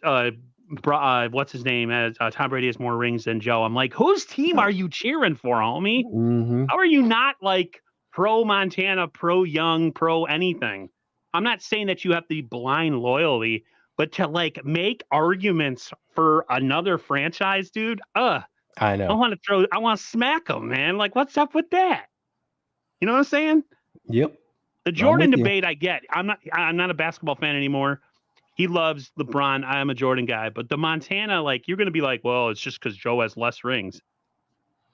what's his name? Tom Brady has more rings than Joe." I'm like, whose team are you cheering for, homie? Mm-hmm. How are you not like pro Montana, pro Young, pro anything? I'm not saying that you have to be blind loyalty, but to like make arguments for another franchise, dude. I know. I want to smack them, man. Like, what's up with that? You know what I'm saying? Yep. The Jordan debate, I get. I'm not a basketball fan anymore. He loves LeBron. I am a Jordan guy, but the Montana, like, you're going to be like, well, it's just because Joe has less rings.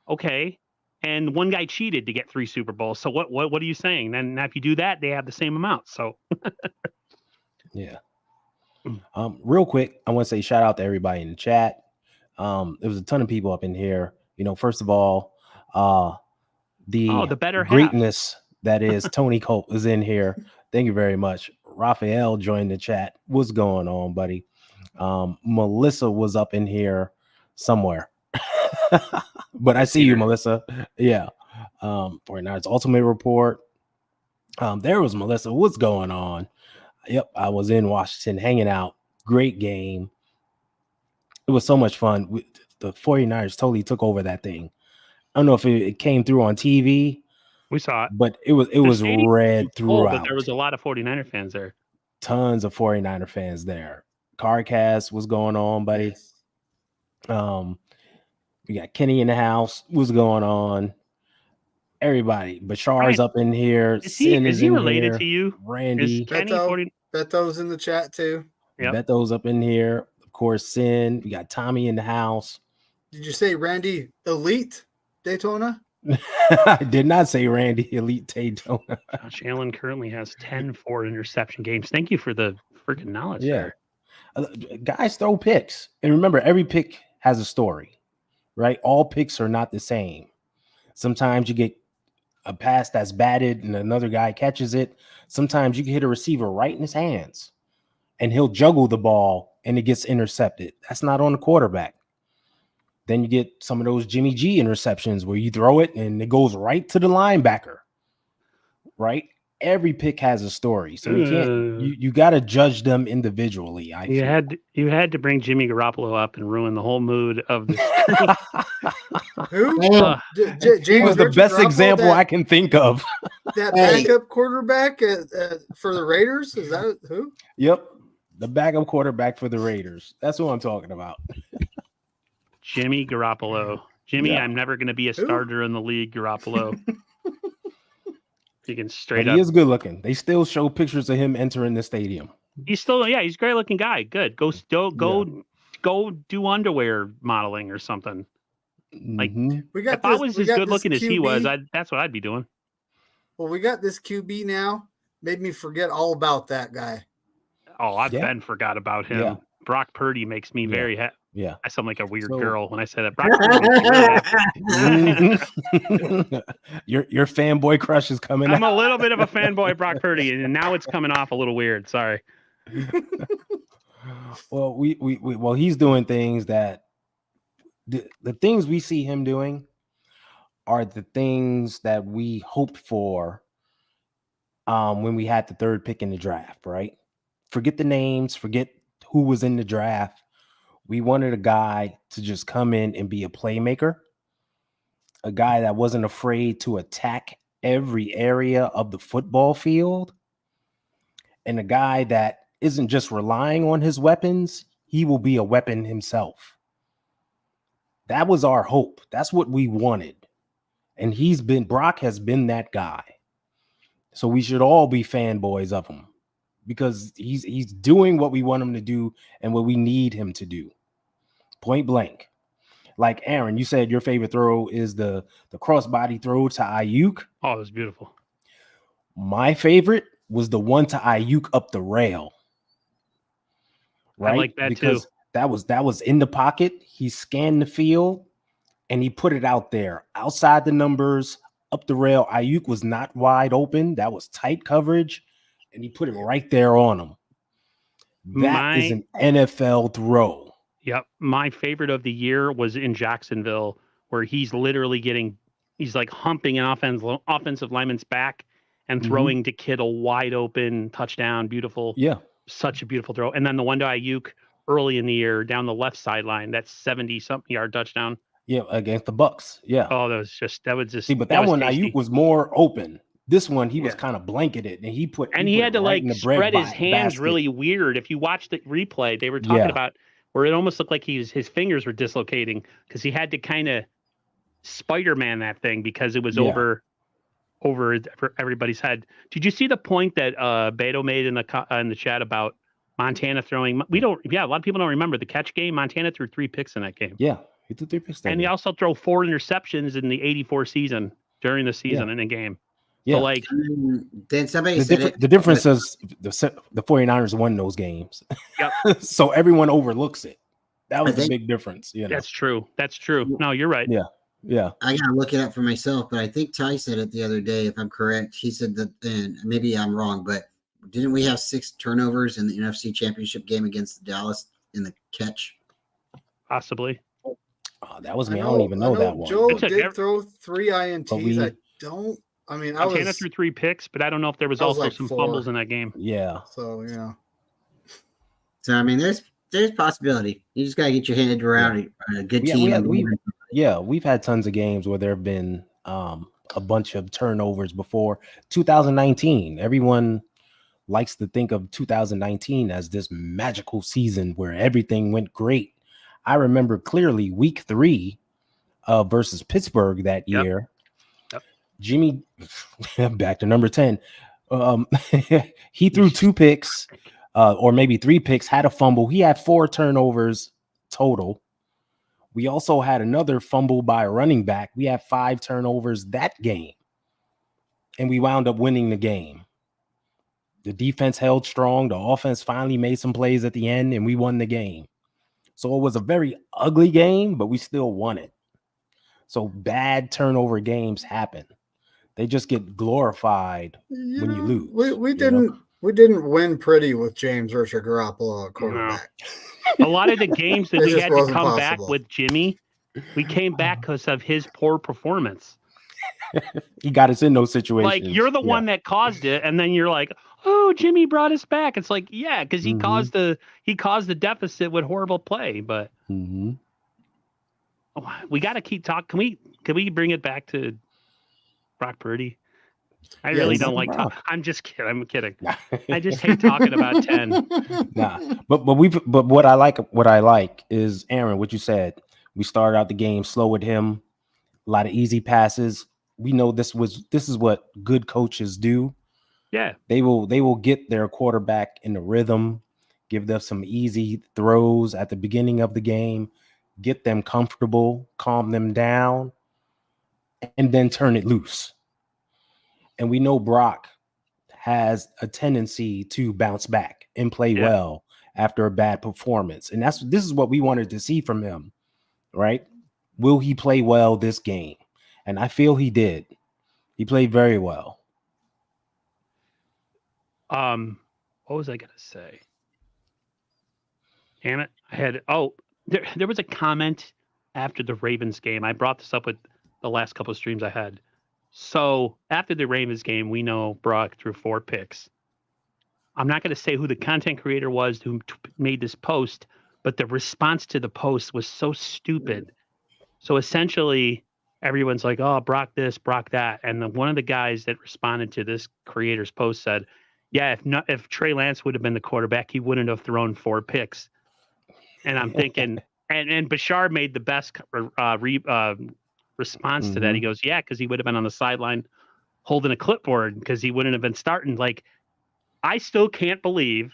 Okay. And one guy cheated to get 3 Super Bowls. So what are you saying? Then if you do that, they have the same amount. So yeah. Real quick, I want to say shout out to everybody in the chat. There was a ton of people up in here. First of all, the better greatness that is Tony Colt is in here. Thank you very much. Raphael joined the chat. What's going on, buddy? Melissa was up in here somewhere. But I see you, Melissa. Yeah. 49ers Ultimate Report. There was Melissa. What's going on? Yep. I was in Washington hanging out. Great game. It was so much fun. The 49ers totally took over that thing. I don't know if it came through on TV. We saw it. But it was red throughout. But there was a lot of 49er fans there. Tons of 49er fans there. Carcast was going on, buddy. We got Kenny in the house. What's going on? Everybody. Bashar's up in here. Is he related to you? Randy. Beto's in the chat too. Yep. Beto's up in here. Of course, Sin. We got Tommy in the house. Did you say Randy Elite Daytona? I did not say Randy Elite Daytona. Josh Allen currently has 10 4 interception games. Thank you for the freaking knowledge there. Guys throw picks. And remember, every pick has a story. Right? All picks are not the same. Sometimes you get a pass that's batted and another guy catches it. Sometimes you can hit a receiver right in his hands and he'll juggle the ball and it gets intercepted. That's not on the quarterback. Then you get some of those Jimmy G interceptions where you throw it and it goes right to the linebacker. Right? Every pick has a story, so you can't. You got to judge them individually. You had to bring Jimmy Garoppolo up and ruin the whole mood of the. Who? James was the best example I can think of. That backup quarterback for the Raiders, is that who? Yep, the backup quarterback for the Raiders. That's what I'm talking about. Jimmy Garoppolo. Jimmy, I'm never going to be a starter in the league. Garoppolo. You can straight up. He is good looking. They still show pictures of him entering the stadium. He's great looking guy. Good. Go go do underwear modeling or something. Like if I was as good looking as he was, that's what I'd be doing. Well, we got this QB now. Made me forget all about that guy. Oh, I've been forgot about him. Yeah. Brock Purdy makes me very happy. Yeah. I sound like a weird girl when I say that. Brock Purdy makes me Your fanboy crush is coming I'm out. a little bit of a fanboy of Brock Purdy, and now it's coming off a little weird. Sorry. Well, well, he's doing things that the things we see him doing are the things that we hoped for when we had the third pick in the draft, right? Forget the names, forget who was in the draft. We wanted a guy to just come in and be a playmaker, a guy that wasn't afraid to attack every area of the football field, and a guy that isn't just relying on his weapons, he will be a weapon himself. That was our hope. That's what we wanted. And Brock has been that guy. So we should all be fanboys of him because he's doing what we want him to do and what we need him to do. Point blank. Like Aaron, you said your favorite throw is the crossbody throw to Ayuk. Oh, it was beautiful. My favorite was the one to Ayuk up the rail. Right? I like that because too. That was in the pocket. He scanned the field and he put it out there outside the numbers up the rail. Ayuk was not wide open. That was tight coverage, and he put it right there on him. That is an NFL throw. Yep. My favorite of the year was in Jacksonville, where he's literally he's like humping an offensive lineman's back and throwing to Kittle wide open touchdown. Beautiful. Yeah. Such a beautiful throw. And then the one to Ayuk early in the year down the left sideline, that 70-something yard touchdown. Yeah, against the Bucks. Yeah. Oh, that was just see, but that one tasty. Ayuk was more open. This one he was kind of blanketed, and he had to like spread his hands really weird. If you watch the replay, they were talking about where it almost looked like his fingers were dislocating because he had to kind of Spider-Man that thing because it was over everybody's head. Did you see the point that Beto made in the chat about Montana throwing? A lot of people don't remember the catch game. Montana threw 3 picks in that game. Yeah, he threw 3 picks. And he also threw 4 interceptions in the 84 season during the season in a game. Yeah. So like then somebody the difference is the 49ers won those games. Yep. So everyone overlooks it. That was the big difference. You know? That's true. No, you're right. Yeah. I gotta look it up for myself, but I think Ty said it the other day, if I'm correct. He said that, and maybe I'm wrong, but didn't we have 6 turnovers in the NFC Championship game against Dallas in the catch? Possibly. Oh, that was me. I don't even know that one. Joe did throw 3 INTs. Montana threw 3 picks, but I don't know if there was also some 4 fumbles in that game. Yeah. So yeah. So I mean, there's possibility. You just gotta get your head around a good team. We've had tons of games where there have been a bunch of turnovers before 2019. Everyone likes to think of 2019 as this magical season where everything went great. I remember clearly week 3 versus Pittsburgh that year. Yep. Jimmy, back to number 10. He threw 2 picks, or maybe 3 picks, had a fumble. He had 4 turnovers total. We also had another fumble by a running back. We had 5 turnovers that game, and we wound up winning the game. The defense held strong. The offense finally made some plays at the end, and we won the game. So it was a very ugly game, but we still won it. So bad turnover games happen. They just get glorified when you lose. We didn't win pretty with James Richard Garoppolo at quarterback. No. A lot of the games that we had to come back with Jimmy, we came back because of his poor performance. He got us in those situations. Like you're the one that caused it, and then you're like, "Oh, Jimmy brought us back." It's like, yeah, because he caused the deficit with horrible play. But we got to keep talking. Can we bring it back to Brock Purdy? I really don't like talking. I'm just kidding. I'm kidding. I just hate talking about 10. Nah, but what I like is Aaron, what you said. We started out the game slow with him, a lot of easy passes. We know this is what good coaches do. Yeah, they will get their quarterback in the rhythm, give them some easy throws at the beginning of the game, get them comfortable, calm them down, and then turn it loose. And we know Brock has a tendency to bounce back and play well after a bad performance. And this is what we wanted to see from him, right? Will he play well this game? And I feel he did. He played very well. What was I going to say? Damn it. I had, there was a comment after the Ravens game. I brought this up with the last couple of streams I had. So after the Ravens game, we know Brock threw 4 picks. I'm not going to say who the content creator was who made this post, but the response to the post was so stupid. So essentially, everyone's like, oh, Brock this, Brock that. And one of the guys that responded to this creator's post said, yeah, if Trey Lance would have been the quarterback, he wouldn't have thrown 4 picks. And I'm thinking, and Bashar made the best response to that. He goes, yeah, because he would have been on the sideline holding a clipboard because he wouldn't have been starting. Like, I still can't believe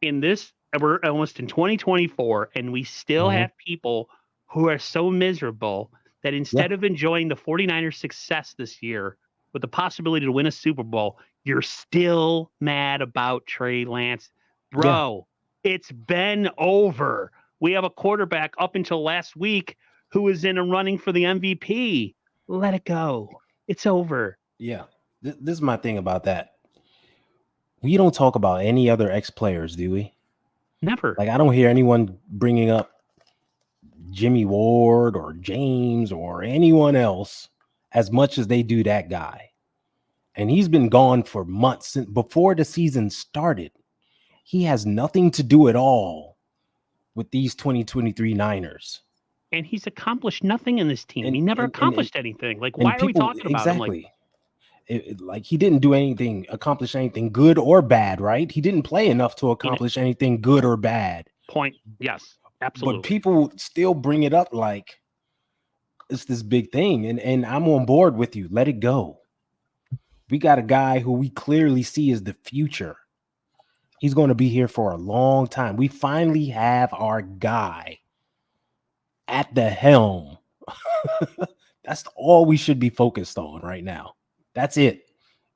in this, we're almost in 2024, and we still have people who are so miserable that instead of enjoying the 49ers' success this year with the possibility to win a Super Bowl, you're still mad about Trey Lance. Bro, it's been over. We have a quarterback up until last week who was in a running for the MVP. Let it go. It's over. Yeah. This is my thing about that. We don't talk about any other ex-players, do we? Never. Like, I don't hear anyone bringing up Jimmy Ward or James or anyone else as much as they do that guy. And he's been gone for months since before the season started. He has nothing to do at all with these 2023 Niners. And he's accomplished nothing in this team. He never accomplished anything. Like, why are we talking about him? Like, like he didn't do anything, accomplish anything good or bad, right? He didn't play enough to accomplish anything good or bad. Point. Yes, absolutely. But people still bring it up like it's this big thing. And I'm on board with you. Let it go. We got a guy who we clearly see as the future. He's going to be here for a long time. We finally have our guy at the helm. That's all we should be focused on right now. That's it.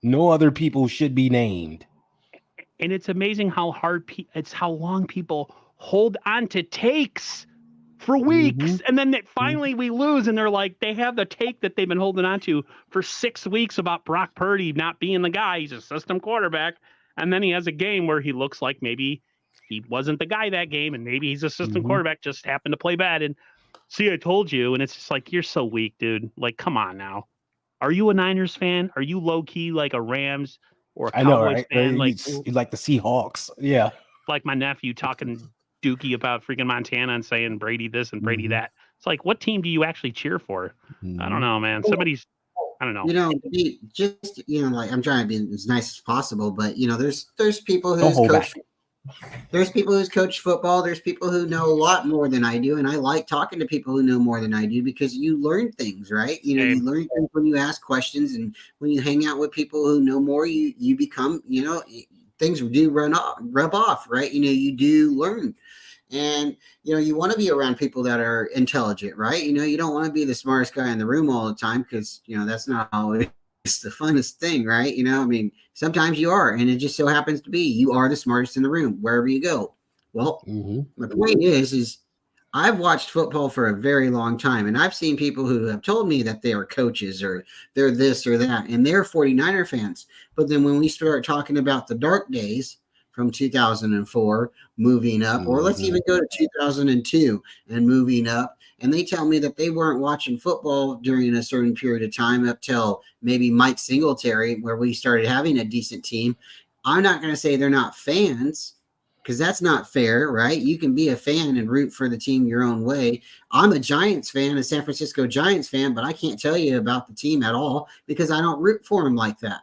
No other people should be named. And it's amazing how how long people hold on to takes for weeks. And then finally we lose. And they're like, they have the take that they've been holding on to for 6 weeks about Brock Purdy not being the guy. He's a system quarterback. And then he has a game where he looks like maybe he wasn't the guy that game. And maybe he's a system quarterback, just happened to play bad. And see, I told you. And it's just like, you're so weak, dude. Like, come on now. Are you a Niners fan? Are you low key like a Rams or a Cowboys fan? Like the Seahawks. Yeah. Like my nephew talking dookie about freaking Montana and saying Brady this and Brady that. It's like, what team do you actually cheer for? I don't know, man. I don't know. You know, just, you know, like I'm trying to be as nice as possible, but you know, there's people who's coached. There's people who's coached football. There's people who know a lot more than I do. And I like talking to people who know more than I do because you learn things, right? You know, you learn things when you ask questions, and when you hang out with people who know more, you become, you know, things do rub off, right? You know, you do learn. And, you know, you want to be around people that are intelligent, right? You know, you don't want to be the smartest guy in the room all the time because, you know, that's not always the funnest thing, right? You know, I mean, sometimes you are, and it just so happens to be you are the smartest in the room wherever you go. Well, my point is I've watched football for a very long time, and I've seen people who have told me that they are coaches or they're this or that, and they're 49er fans. But then when we start talking about the dark days from 2004 moving up, or let's even go to 2002 and moving up, and they tell me that they weren't watching football during a certain period of time up till maybe Mike Singletary, where we started having a decent team. I'm not going to say they're not fans because that's not fair, right? You can be a fan and root for the team your own way. I'm a Giants fan, a San Francisco Giants fan, but I can't tell you about the team at all because I don't root for them like that.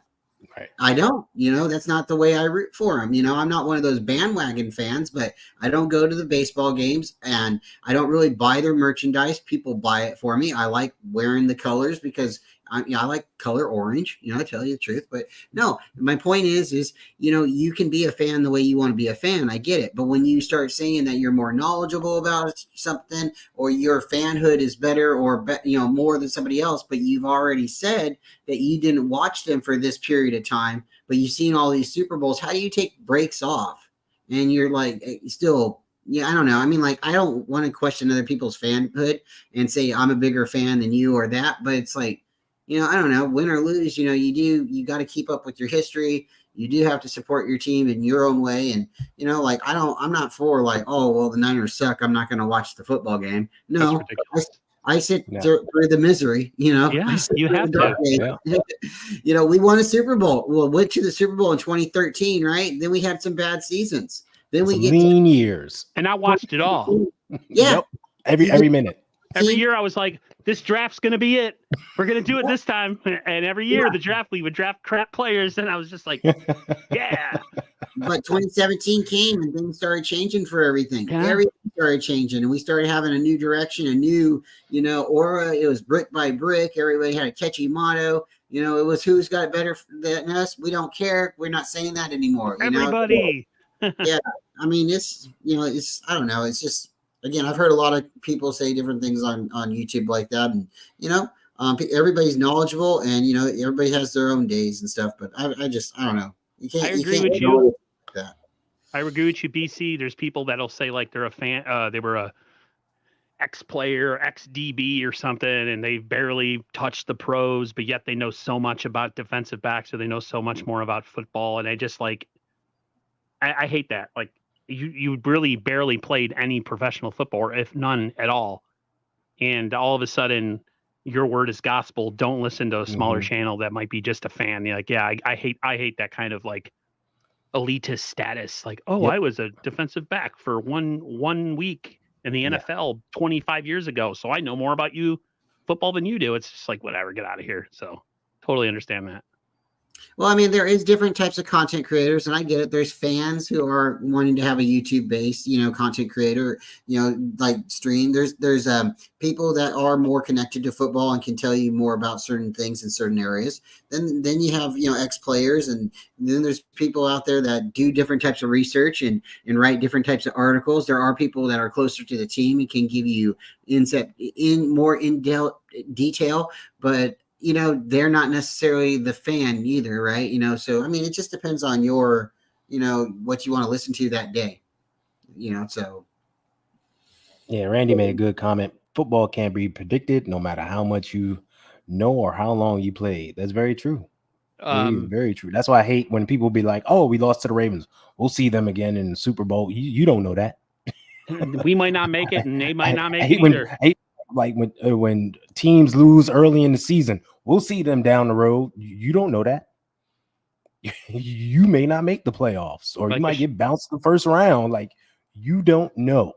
Right. I don't, you know, that's not the way I root for them. You know, I'm not one of those bandwagon fans, but I don't go to the baseball games and I don't really buy their merchandise. People buy it for me. I like wearing the colors because I like color orange, I tell you the truth, but no, my point is, you can be a fan the way you want to be a fan. I get it. But when you start saying that you're more knowledgeable about something, or your fanhood is better or, more than somebody else, but you've already said that you didn't watch them for this period of time, but you've seen all these Super Bowls, how do you take breaks off? And you're like, still, I don't know. I mean, like, I don't want to question other people's fanhood and say I'm a bigger fan than you or that, but it's like, I don't know, win or lose, you got to keep up with your history. You do have to support your team in your own way. And, like, I'm not for like, oh, well, the Niners suck, I'm not going to watch the football game. No, I sit through the misery, Yeah, you have to. Yeah. We won a Super Bowl. Well, went to the Super Bowl in 2013, right? Then we had some bad seasons. Then we get lean years. And I watched it all. Yeah. Yep. Every minute. Every year I was like, this draft's going to be it. We're going to do it this time. And every year we would draft crap players. And I was just like, yeah. But 2017 came and things started changing for everything. Yeah. Everything started changing, and we started having a new direction, a new, aura. It was brick by brick. Everybody had a catchy motto. It was who's got it better than us. We don't care. We're not saying that anymore. Everybody. Yeah. I mean, it's, I don't know. It's just, again, I've heard a lot of people say different things on YouTube like that. And, everybody's knowledgeable, and, everybody has their own days and stuff. But I don't know. I agree with you. I agree with you, BC. There's people that'll say like they're a fan. They were a ex-player, ex-DB or something, and they've barely touched the pros, but yet they know so much about defensive backs, or they know so much more about football. And I just like, I hate that. Like you really barely played any professional football, or if none at all. And all of a sudden your word is gospel. Don't listen to a smaller channel that might be just a fan. You're like, yeah, I hate that kind of like elitist status. Like, oh, I was a defensive back for one week in the NFL 25 years ago, so I know more about you football than you do. It's just like, whatever, get out of here. So totally understand that. Well, I mean, there is different types of content creators, and I get it. There's fans who are wanting to have a YouTube-based, content creator, like stream. There's people that are more connected to football and can tell you more about certain things in certain areas. Then you have, ex-players, and then there's people out there that do different types of research and write different types of articles. There are people that are closer to the team and can give you more detail, but they're not necessarily the fan either, right? So I mean, it just depends on your, what you want to listen to that day, so. Yeah, Randy made a good comment. Football can't be predicted no matter how much you know or how long you played. That's very true. Very true. That's why I hate when people be like, oh, we lost to the Ravens, we'll see them again in the Super Bowl. You don't know that. We might not make it, and they might not make it either. Like when teams lose early in the season, we'll see them down the road. You don't know that. You may not make the playoffs, or you might get bounced the first round. Like, you don't know.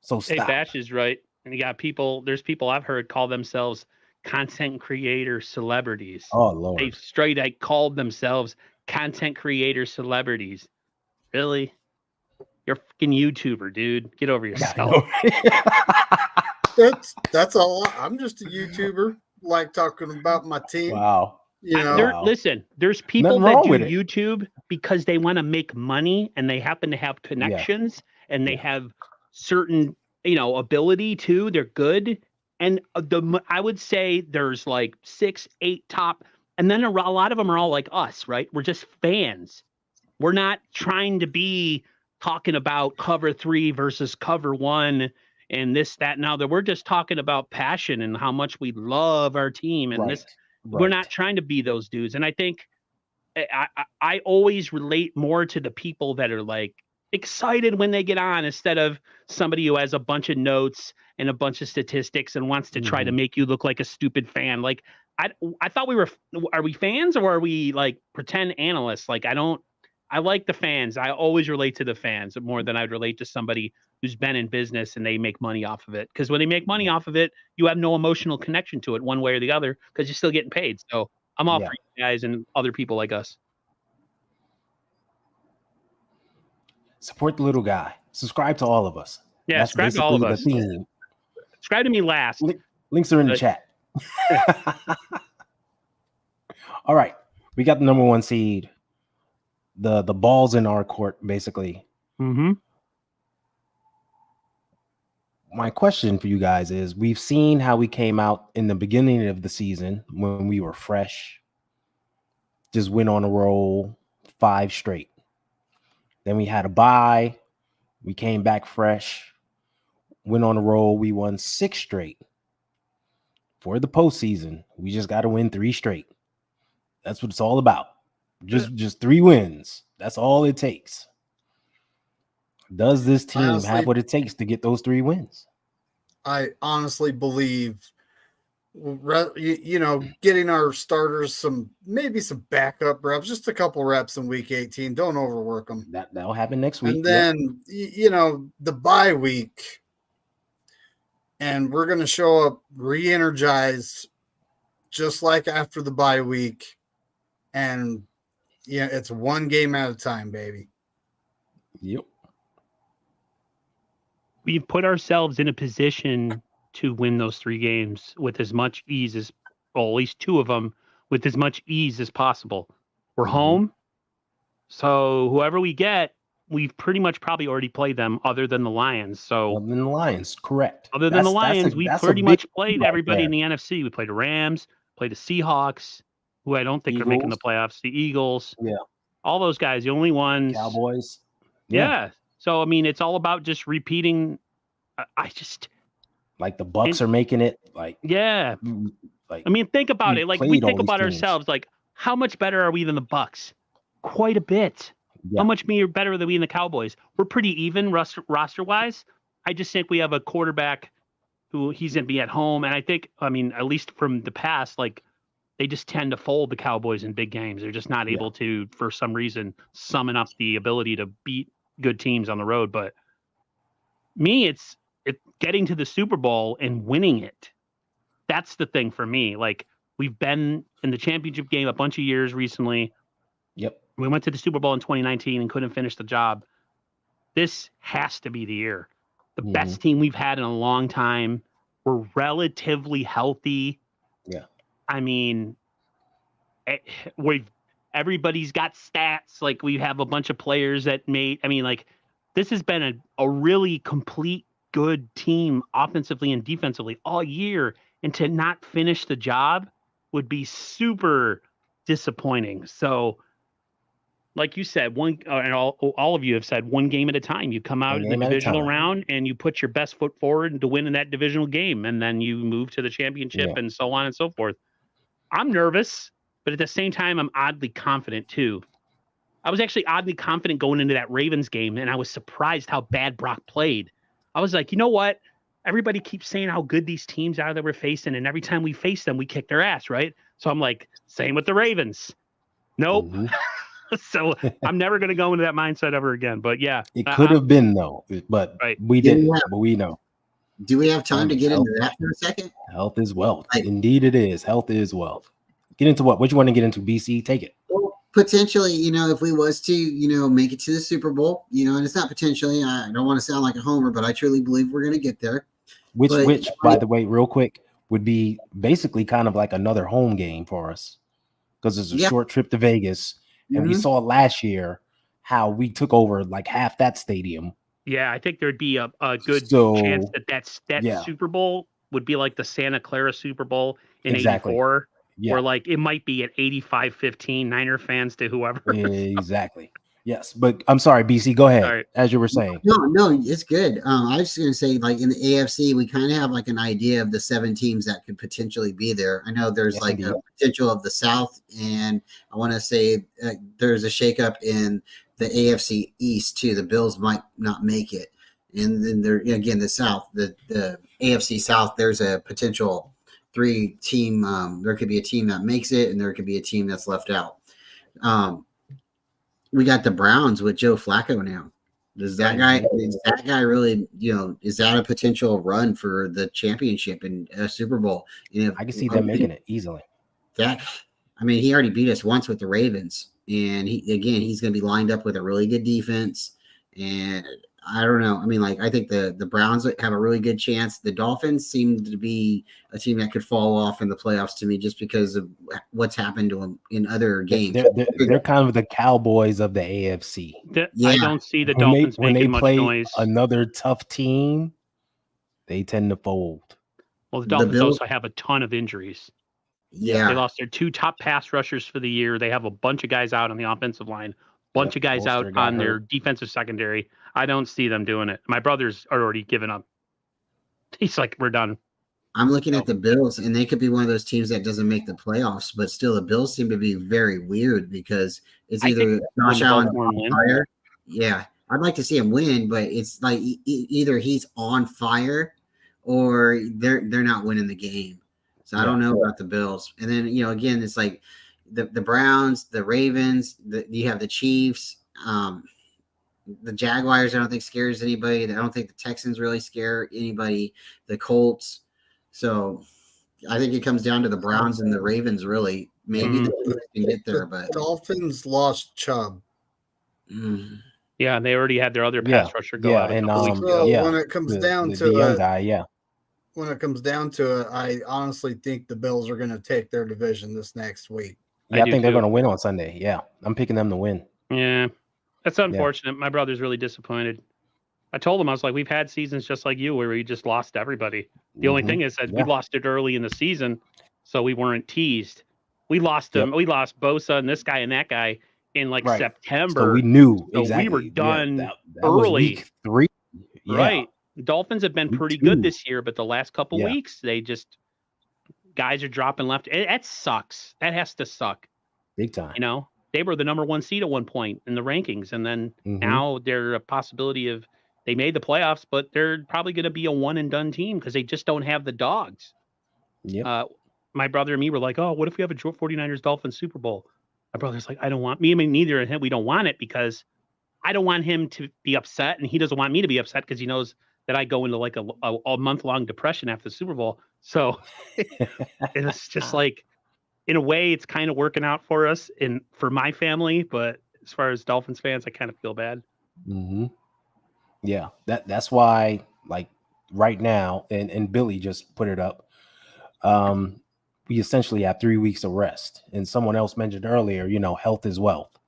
So stop. Hey, Bash is right. And you got there's people I've heard call themselves content creator celebrities. Oh, Lord. They straight out called themselves content creator celebrities. Really? You're a fucking YouTuber, dude. Get over yourself. That's all. I'm just a YouTuber, like talking about my team. Wow. Listen, there's people that do YouTube because they want to make money, and they happen to have connections, and they have certain, ability too. They're good. And I would say there's like 6, 8 top, and then a lot of them are all like us, right? We're just fans. We're not trying to be talking about cover 3 versus cover 1 and this, that, and other. We're just talking about passion and how much we love our team. And we're not trying to be those dudes. And I think I always relate more to the people that are like excited when they get on, instead of somebody who has a bunch of notes and a bunch of statistics and wants to try to make you look like a stupid fan. Like, I thought are we fans, or are we like pretend analysts? Like, I like the fans. I always relate to the fans more than I'd relate to somebody who's been in business and they make money off of it. Because when they make money off of it, you have no emotional connection to it one way or the other, because you're still getting paid. So I'm all for you guys and other people like us. Support the little guy. Subscribe to all of us. Yeah, that's subscribe to all of us. The theme. Subscribe to me last. Links are in the chat. All right. We got the number 1 seed. The ball's in our court, basically. Mm-hmm. My question for you guys is, we've seen how we came out in the beginning of the season when we were fresh, just went on a roll, 5 straight. Then we had a bye. We came back fresh, went on a roll. We won 6 straight. For the postseason, we just got to win 3 straight. That's what it's all about. Just 3 wins. That's all it takes. Does this team have what it takes to get those 3 wins? I honestly believe, getting our starters maybe some backup reps, just a couple reps in week 18. Don't overwork them. That'll happen next week. And then, the bye week, and we're going to show up re-energized just like after the bye week. And, it's 1 game at a time, baby. Yep. We've put ourselves in a position to win those 3 games with as much ease as, well, at least 2 of them with as much ease as possible. We're home. So whoever we get, we've pretty much probably already played them other than the Lions. So other than the Lions, correct. Other than the Lions, we pretty much played everybody in the NFC. We played the Rams, played the Seahawks, who I don't think are making the playoffs, the Eagles. Yeah. All those guys, the only ones. Cowboys. Yeah. So, I mean, it's all about just repeating. Like the Bucks are making it. Yeah. I mean, think about it. Like, we think about ourselves. Like, how much better are we than the Bucks? Quite a bit. Yeah. How much better than we in the Cowboys? We're pretty even roster-wise. I just think we have a quarterback who he's going to be at home. And I think, at least from the past, like, they just tend to fold the Cowboys in big games. They're just not able to, for some reason, summon up the ability to beat good teams on the road. But me, it's getting to the Super Bowl and winning it. That's the thing for me. Like, we've been in the championship game a bunch of years recently. Yep. We went to the Super Bowl in 2019 and couldn't finish the job. This has to be the year. The best team we've had in a long time. We're relatively healthy. Yeah. I mean, everybody's got stats. Like, we have a bunch of players that this has been a really complete good team offensively and defensively all year. And to not finish the job would be super disappointing. So, like you said, and all of you have said, 1 game at a time. You come out in the divisional round and you put your best foot forward to win in that divisional game, and then you move to the championship and so on and so forth. I'm nervous, but at the same time, I'm oddly confident too. I was actually oddly confident going into that Ravens game, and I was surprised how bad Brock played. I was like, you know what? Everybody keeps saying how good these teams are that we're facing, and every time we face them, we kick their ass, right? So I'm like, same with the Ravens. Nope. So I'm never going to go into that mindset ever again. But yeah, it could have been though, but we didn't. But we know. Do we have time to get into that for a second? Health is wealth. Indeed, it is. Health is wealth. Get into what? What you want to get into? BC, take it. Well, potentially, if we was to, make it to the Super Bowl, and it's not potentially. I don't want to sound like a homer, but I truly believe we're going to get there. Which, by the way, real quick, would be basically kind of like another home game for us, because it's a short trip to Vegas. And we saw last year how we took over like half that stadium. Yeah, I think there'd be a good chance that Super Bowl would be like the Santa Clara Super Bowl in 84. Yeah. Or like it might be at 85-15 Niner fans to whoever. Exactly. Yes, but I'm sorry, BC, go ahead. As you were saying. No, it's good. I was just going to say, like in the AFC, we kind of have like an idea of the 7 teams that could potentially be there. I know there's a potential of the South, and I want to say there's a shakeup in the AFC East too. The Bills might not make it, and then the South, the AFC South. There's a potential 3-team. There could be a team that makes it, and there could be a team that's left out. We got the Browns with Joe Flacco now. Is that guy really, is that a potential run for the championship and Super Bowl? I can see them making it easily. He already beat us once with the Ravens, and he's going to be lined up with a really good defense. And I don't know. I mean, like, I think the Browns have a really good chance. The Dolphins seem to be a team that could fall off in the playoffs to me just because of what's happened to them in other games. They're kind of the Cowboys of the AFC. I don't see the When Dolphins they making much play noise. another tough team, they tend to fold. Well, the Dolphins also have a ton of injuries. Yeah. They lost their 2 top pass rushers for the year. They have a bunch of guys out on the offensive line, bunch of guys out on their defensive secondary. I don't see them doing it. My brother's already given up. He's like, we're done. I'm looking at the Bills, and they could be one of those teams that doesn't make the playoffs, but still the Bills seem to be very weird because it's either Josh Allen on fire. Yeah, I'd like to see him win, but it's like either he's on fire or they're not winning the game. So I don't know about the Bills. And then, again, it's like the Browns, the Ravens, you have the Chiefs, the Jaguars, I don't think scares anybody. I don't think the Texans really scare anybody. The Colts. So I think it comes down to the Browns and the Ravens, really. Maybe the Chiefs can get there, but Dolphins lost Chubb. Yeah, and they already had their other pass rusher go out a couple weeks ago. So when it comes down to the young guy, when it comes down to it, I honestly think the Bills are going to take their division this next week. Yeah, I think they're going to win on Sunday. Yeah, I'm picking them to win. Yeah, that's unfortunate. My brother's really disappointed. I told him, I was like, we've had seasons just like you where we just lost everybody. The only thing is that we lost it early in the season, so we weren't teased. We lost them. We lost Bosa and this guy and that guy in September. So we knew exactly. We were done that early. Was week 3. Yeah. Right. Dolphins have been pretty good this year, but the last couple weeks, they just guys are dropping left. That sucks. That has to suck. Big time. They were the number 1 seed at one point in the rankings, and then now they're a possibility of they made the playoffs, but they're probably going to be a one and done team because they just don't have the dogs. Yeah. My brother and me were like, oh, what if we have a 49ers Dolphins Super Bowl? My brother's like, I don't want me. I mean, neither of him. We don't want it because I don't want him to be upset, and he doesn't want me to be upset because he knows that I go into like a month-long depression after the Super Bowl. So it's just like, in a way, it's kind of working out for us and for my family. But as far as Dolphins fans, I kind of feel bad. Mm-hmm. Yeah, that's why, like right now, and Billy just put it up. We essentially have 3 weeks of rest. And someone else mentioned earlier, health is wealth.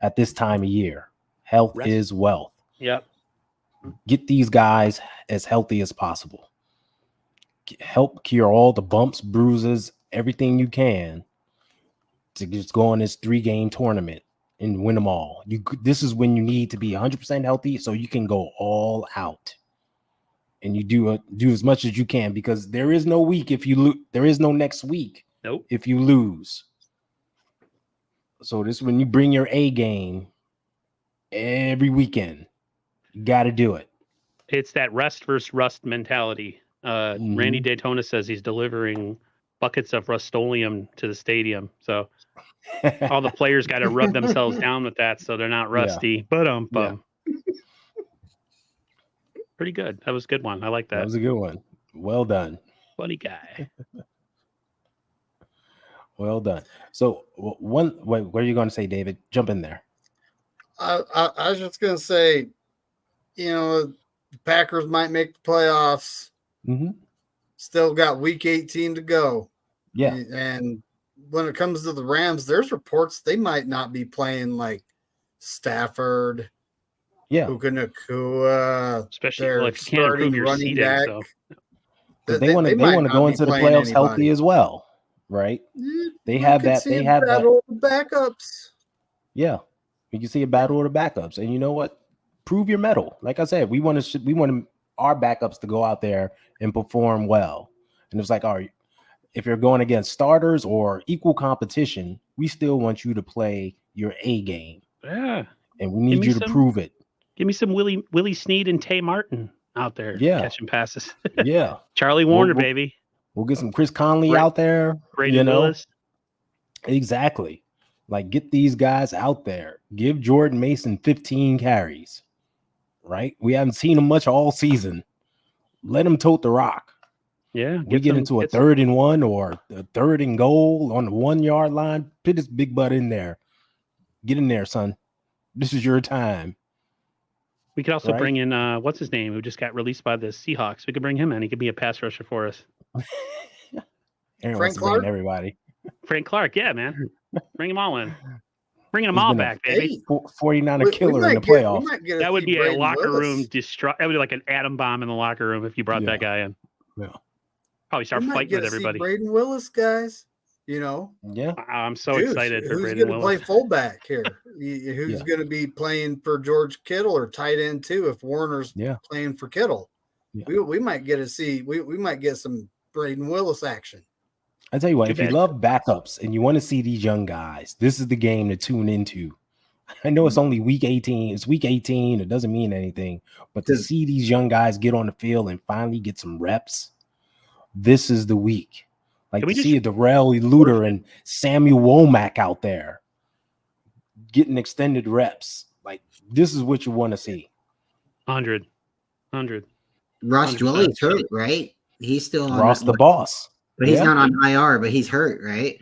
At this time of year, health is wealth. Yep. Get these guys as healthy as possible. Help cure all the bumps, bruises, everything you can to just go on this 3-game tournament and win them all. This is when you need to be 100% healthy so you can go all out. And you do as much as you can because there is no week if you lose. There is no next week if you lose. So this is when you bring your A game every weekend. You got to do it. It's that rest versus rust mentality. Randy Daytona says he's delivering buckets of Rust-Oleum to the stadium. So all the players got to rub themselves down with that so they're not rusty. Yeah. Pretty good. That was a good one. I like that. That was a good one. Well done. Funny guy. Well done. So what are you going to say, David? Jump in there. I was just going to say, the Packers might make the playoffs. Still got week 18 to go. Yeah. And when it comes to the Rams, there's reports they might not be playing like Stafford. Yeah. Puka Nacua, especially if you can't improve your seating. So. They want to go into the playoffs healthy as well, right? They have that. They have battle of backups. Yeah, you can see a battle of the backups, and you know what? Prove your mettle. Like I said, we want our backups to go out there and perform well. And it's like, all right, if you're going against starters or equal competition, we still want you to play your A game. Yeah, and we need you to prove it. Give me some Willie Snead and Tay Martin out there catching passes. Yeah. Charlie Warner, baby. We'll get some Chris Conley out there. Brady Willis. Exactly. Like, get these guys out there. Give Jordan Mason 15 carries. Right? We haven't seen him much all season. Let him tote the rock. Yeah. We get into a 3rd and 1 or a 3rd and goal on the 1-yard line. Put his big butt in there. Get in there, son. This is your time. We could also Right. bring in what's his name, who just got released by the Seahawks. We could bring him in. He could be a pass rusher for us. Aaron Frank wants to bring in Clark? everybody. Frank Clark, yeah, man. Bring them all in. Bringing them He's all been a back, baby. 49er killer in the We playoffs. might get That would be Braden a locker Willis. room that would be like an atom bomb in the locker room if you brought that guy in. Yeah. Probably start We might fighting get with to see everybody. Braden Willis, guys. You know, Yeah. I'm so Dude, excited for who's Braden going to Willis. play fullback here? Who's going to be playing for George Kittle or tight end too? If Warner's playing for Kittle, we might get to see. We might get some Braden Willis action. I tell you what, if you love backups and you want to see these young guys, this is the game to tune into. I know it's only week 18. It's week 18. It doesn't mean anything. But to see these young guys get on the field and finally get some reps, this is the week. Like to see Darrell Eluder and Samuel Womack out there getting extended reps. Like, this is what you want to see. 100. Ross Dwelly's hurt, right? He's still on Ross the boss. But he's not on IR, but he's hurt, right?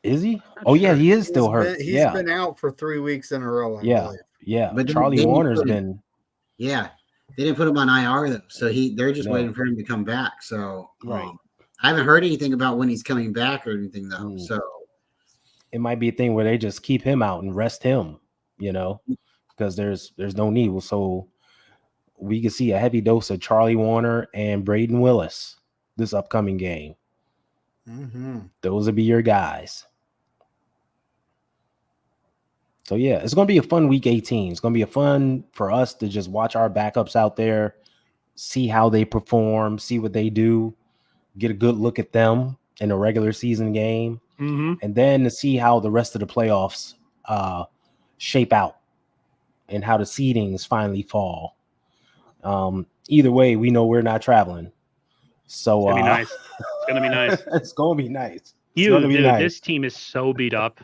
Is he? Oh, yeah, he is still hurt. He's been out for 3 weeks in a row, I believe. Yeah, but Charlie Warner's been. Yeah, they didn't put him on IR though, so they're just waiting for him to come back. So I haven't heard anything about when he's coming back or anything though. So it might be a thing where they just keep him out and rest him, because there's no need. So we can see a heavy dose of Charlie Warner and Braden Willis this upcoming game. Mm-hmm. Those will be your guys. So, yeah, it's going to be a fun week 18. It's going to be a fun for us to just watch our backups out there, see how they perform, see what they do, get a good look at them in a regular season game, and then to see how the rest of the playoffs shape out and how the seedings finally fall. Either way, we know we're not traveling. So it's gonna be nice. It's gonna be nice. It's gonna be nice. This team is so beat up.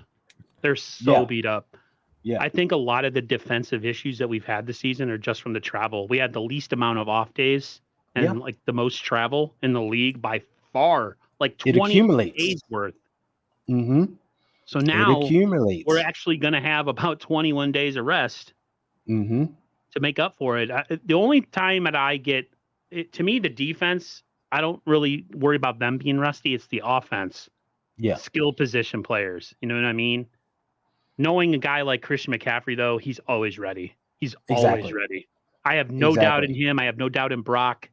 They're so beat up. Yeah. I think a lot of the defensive issues that we've had this season are just from the travel. We had the least amount of off days and like the most travel in the league by far, like 20 days worth. Mm-hmm. So now we're actually going to have about 21 days of rest to make up for it. The only time that I get to me, the defense, I don't really worry about them being rusty. It's the offense. Yeah. Skill position players. You know what I mean? Knowing a guy like Christian McCaffrey, though, he's always ready. He's always ready. I have no doubt in him. I have no doubt in Brock.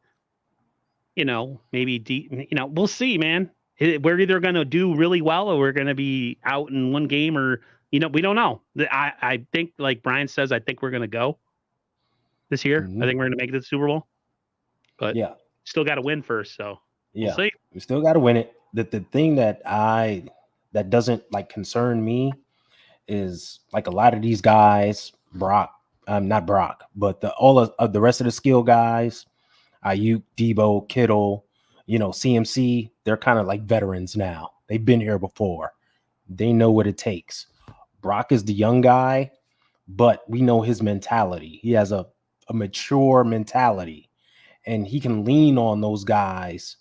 Maybe we'll see, man. We're either going to do really well or we're going to be out in one game or, we don't know. I think, like Bryant says, I think we're going to go this year. I think we're going to make it to the Super Bowl. But still got to win first. So we'll see. We still got to win it. The thing that doesn't concern me is like a lot of these guys, not Brock, but all of the rest of the skill guys, Ayuk, Debo, Kittle, CMC, they're kind of like veterans now. They've been here before. They know what it takes. Brock is the young guy, but we know his mentality. He has a mature mentality, and he can lean on those guys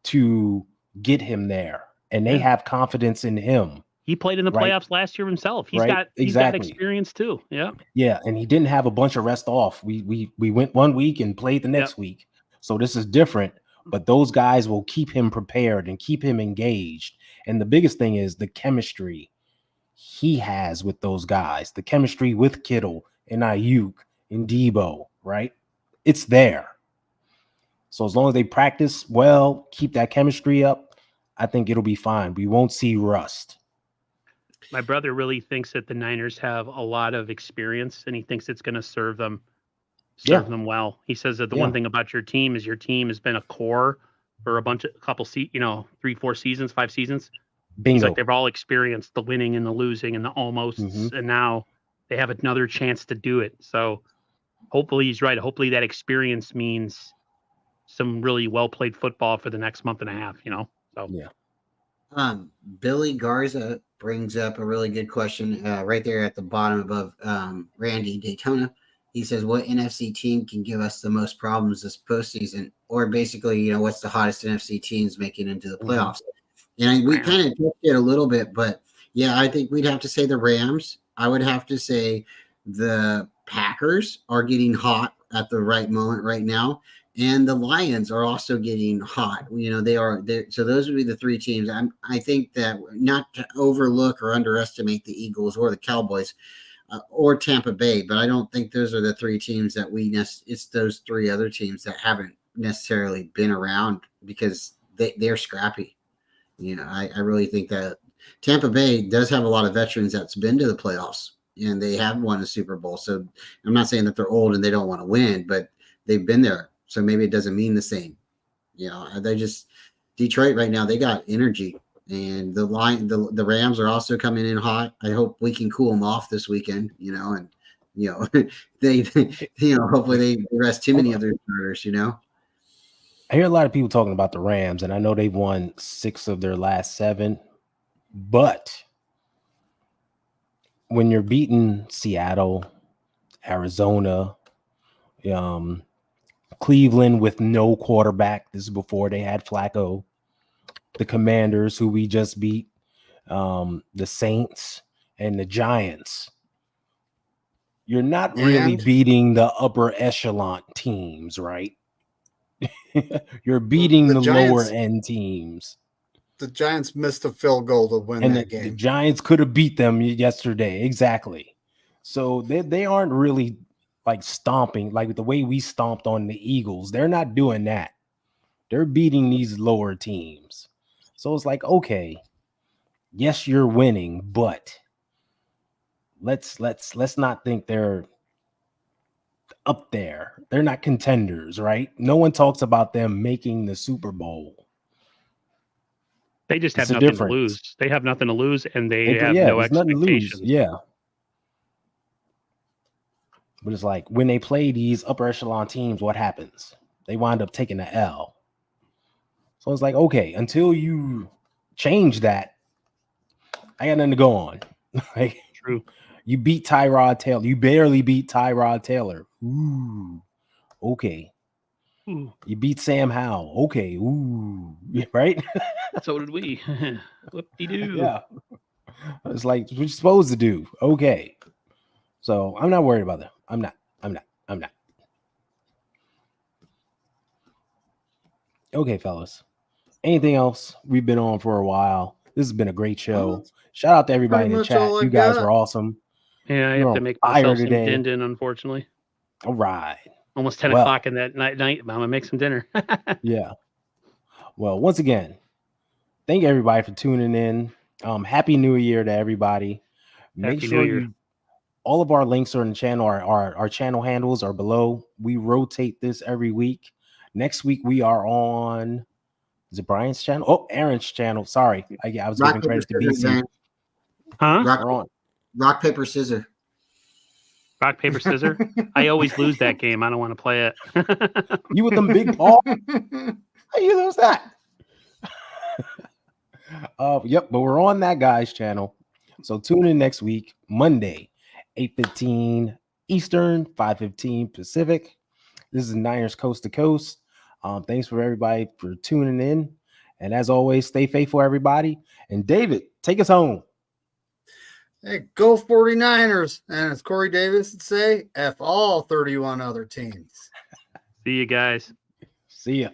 to get him there, and they have confidence in him. He played in the playoffs last year himself. He's got experience too. Yeah. Yeah. And he didn't have a bunch of rest off. We went 1 week and played the next week. So this is different, but those guys will keep him prepared and keep him engaged. And the biggest thing is the chemistry he has with those guys, the chemistry with Kittle and Ayuk and Debo, right? It's there. So as long as they practice well, keep that chemistry up, I think it'll be fine. We won't see rust. My brother really thinks that the Niners have a lot of experience, and he thinks it's going to serve them well. He says that the one thing about your team is your team has been a core for a couple 3, 4 seasons, 5 seasons. Bingo. He's like they've all experienced the winning and the losing and the almosts, and now they have another chance to do it. So hopefully he's right. Hopefully that experience means some really well played football for the next month and a half. So Billy Garza brings up a really good question right there at the bottom above Randy Daytona. He says, what NFC team can give us the most problems this postseason? Or basically, what's the hottest NFC teams making into the playoffs? And we kind of touched it a little bit, but yeah, I think we'd have to say the Rams. I would have to say the Packers are getting hot at the right moment right now. And the Lions are also getting hot. You know, they are there. So those would be the three teams. I think that not to overlook or underestimate the Eagles or the Cowboys or Tampa Bay, but I don't think those are the three teams that it's those three other teams that haven't necessarily been around because they're scrappy. You know, I really think that Tampa Bay does have a lot of veterans that's been to the playoffs and they have won a Super Bowl. So I'm not saying that they're old and they don't want to win, but they've been there. So maybe it doesn't mean the same. You know, they just Detroit right now, they got energy. And the Rams are also coming in hot. I hope we can cool them off this weekend, you know, and you know, hopefully they rest too many of their starters, you know. I hear a lot of people talking about the Rams, and I know they've won 6 of their last 7, but when you're beating Seattle, Arizona, Cleveland with no quarterback, this is before they had Flacco, the Commanders, who we just beat, the Saints, and the Giants, you're not really beating the upper echelon teams, right? You're beating the lower end teams. The Giants missed a field goal to win that game. The Giants could have beat them yesterday. Exactly. So they aren't really like stomping like the way we stomped on the Eagles. They're not doing that. They're beating these lower teams. So it's like, okay, yes, you're winning, but let's not think they're up there. They're not contenders, right? No one talks about them making the Super Bowl. They just have nothing to lose. They have nothing to lose, and they have no expectations. Yeah. But it's like when they play these upper echelon teams, what happens? They wind up taking the L. So it's like, okay, until you change that, I got nothing to go on. Like, true. You beat Tyrod Taylor. You barely beat Tyrod Taylor. Ooh, okay. Ooh. You beat Sam Howell. Okay. Ooh, right? So did we. Whoop-de-doo. Yeah. It's like what you're supposed to do. Okay. So I'm not worried about that. I'm not. Okay, fellas. Anything else? We've been on for a while. This has been a great show. Shout out to everybody in the chat. You guys were awesome. Yeah, I have to make myself some din, unfortunately. All right. Almost 10 o'clock in that night. I'm going to make some dinner. Yeah. Well, once again, thank everybody for tuning in. Happy New Year to everybody. Make sure all of our links are in the channel. Our channel handles are below. We rotate this every week. Next week, we are on, is it Bryant's channel? Oh, Aaron's channel. Sorry. I was giving credit to BC. Huh? Rock, paper, scissors. Rock, paper, scissors? I always lose that game. I don't want to play it. You with them big paws? How you lose that? Yep, but we're on that guy's channel. So tune in next week, Monday, 8:15 Eastern, 5:15 Pacific. This is Niners Coast to Coast. Thanks for everybody for tuning in. And as always, stay faithful, everybody. And David, take us home. Hey, go 49ers. And as Corey Davis would say, F all 31 other teams. See you guys. See ya.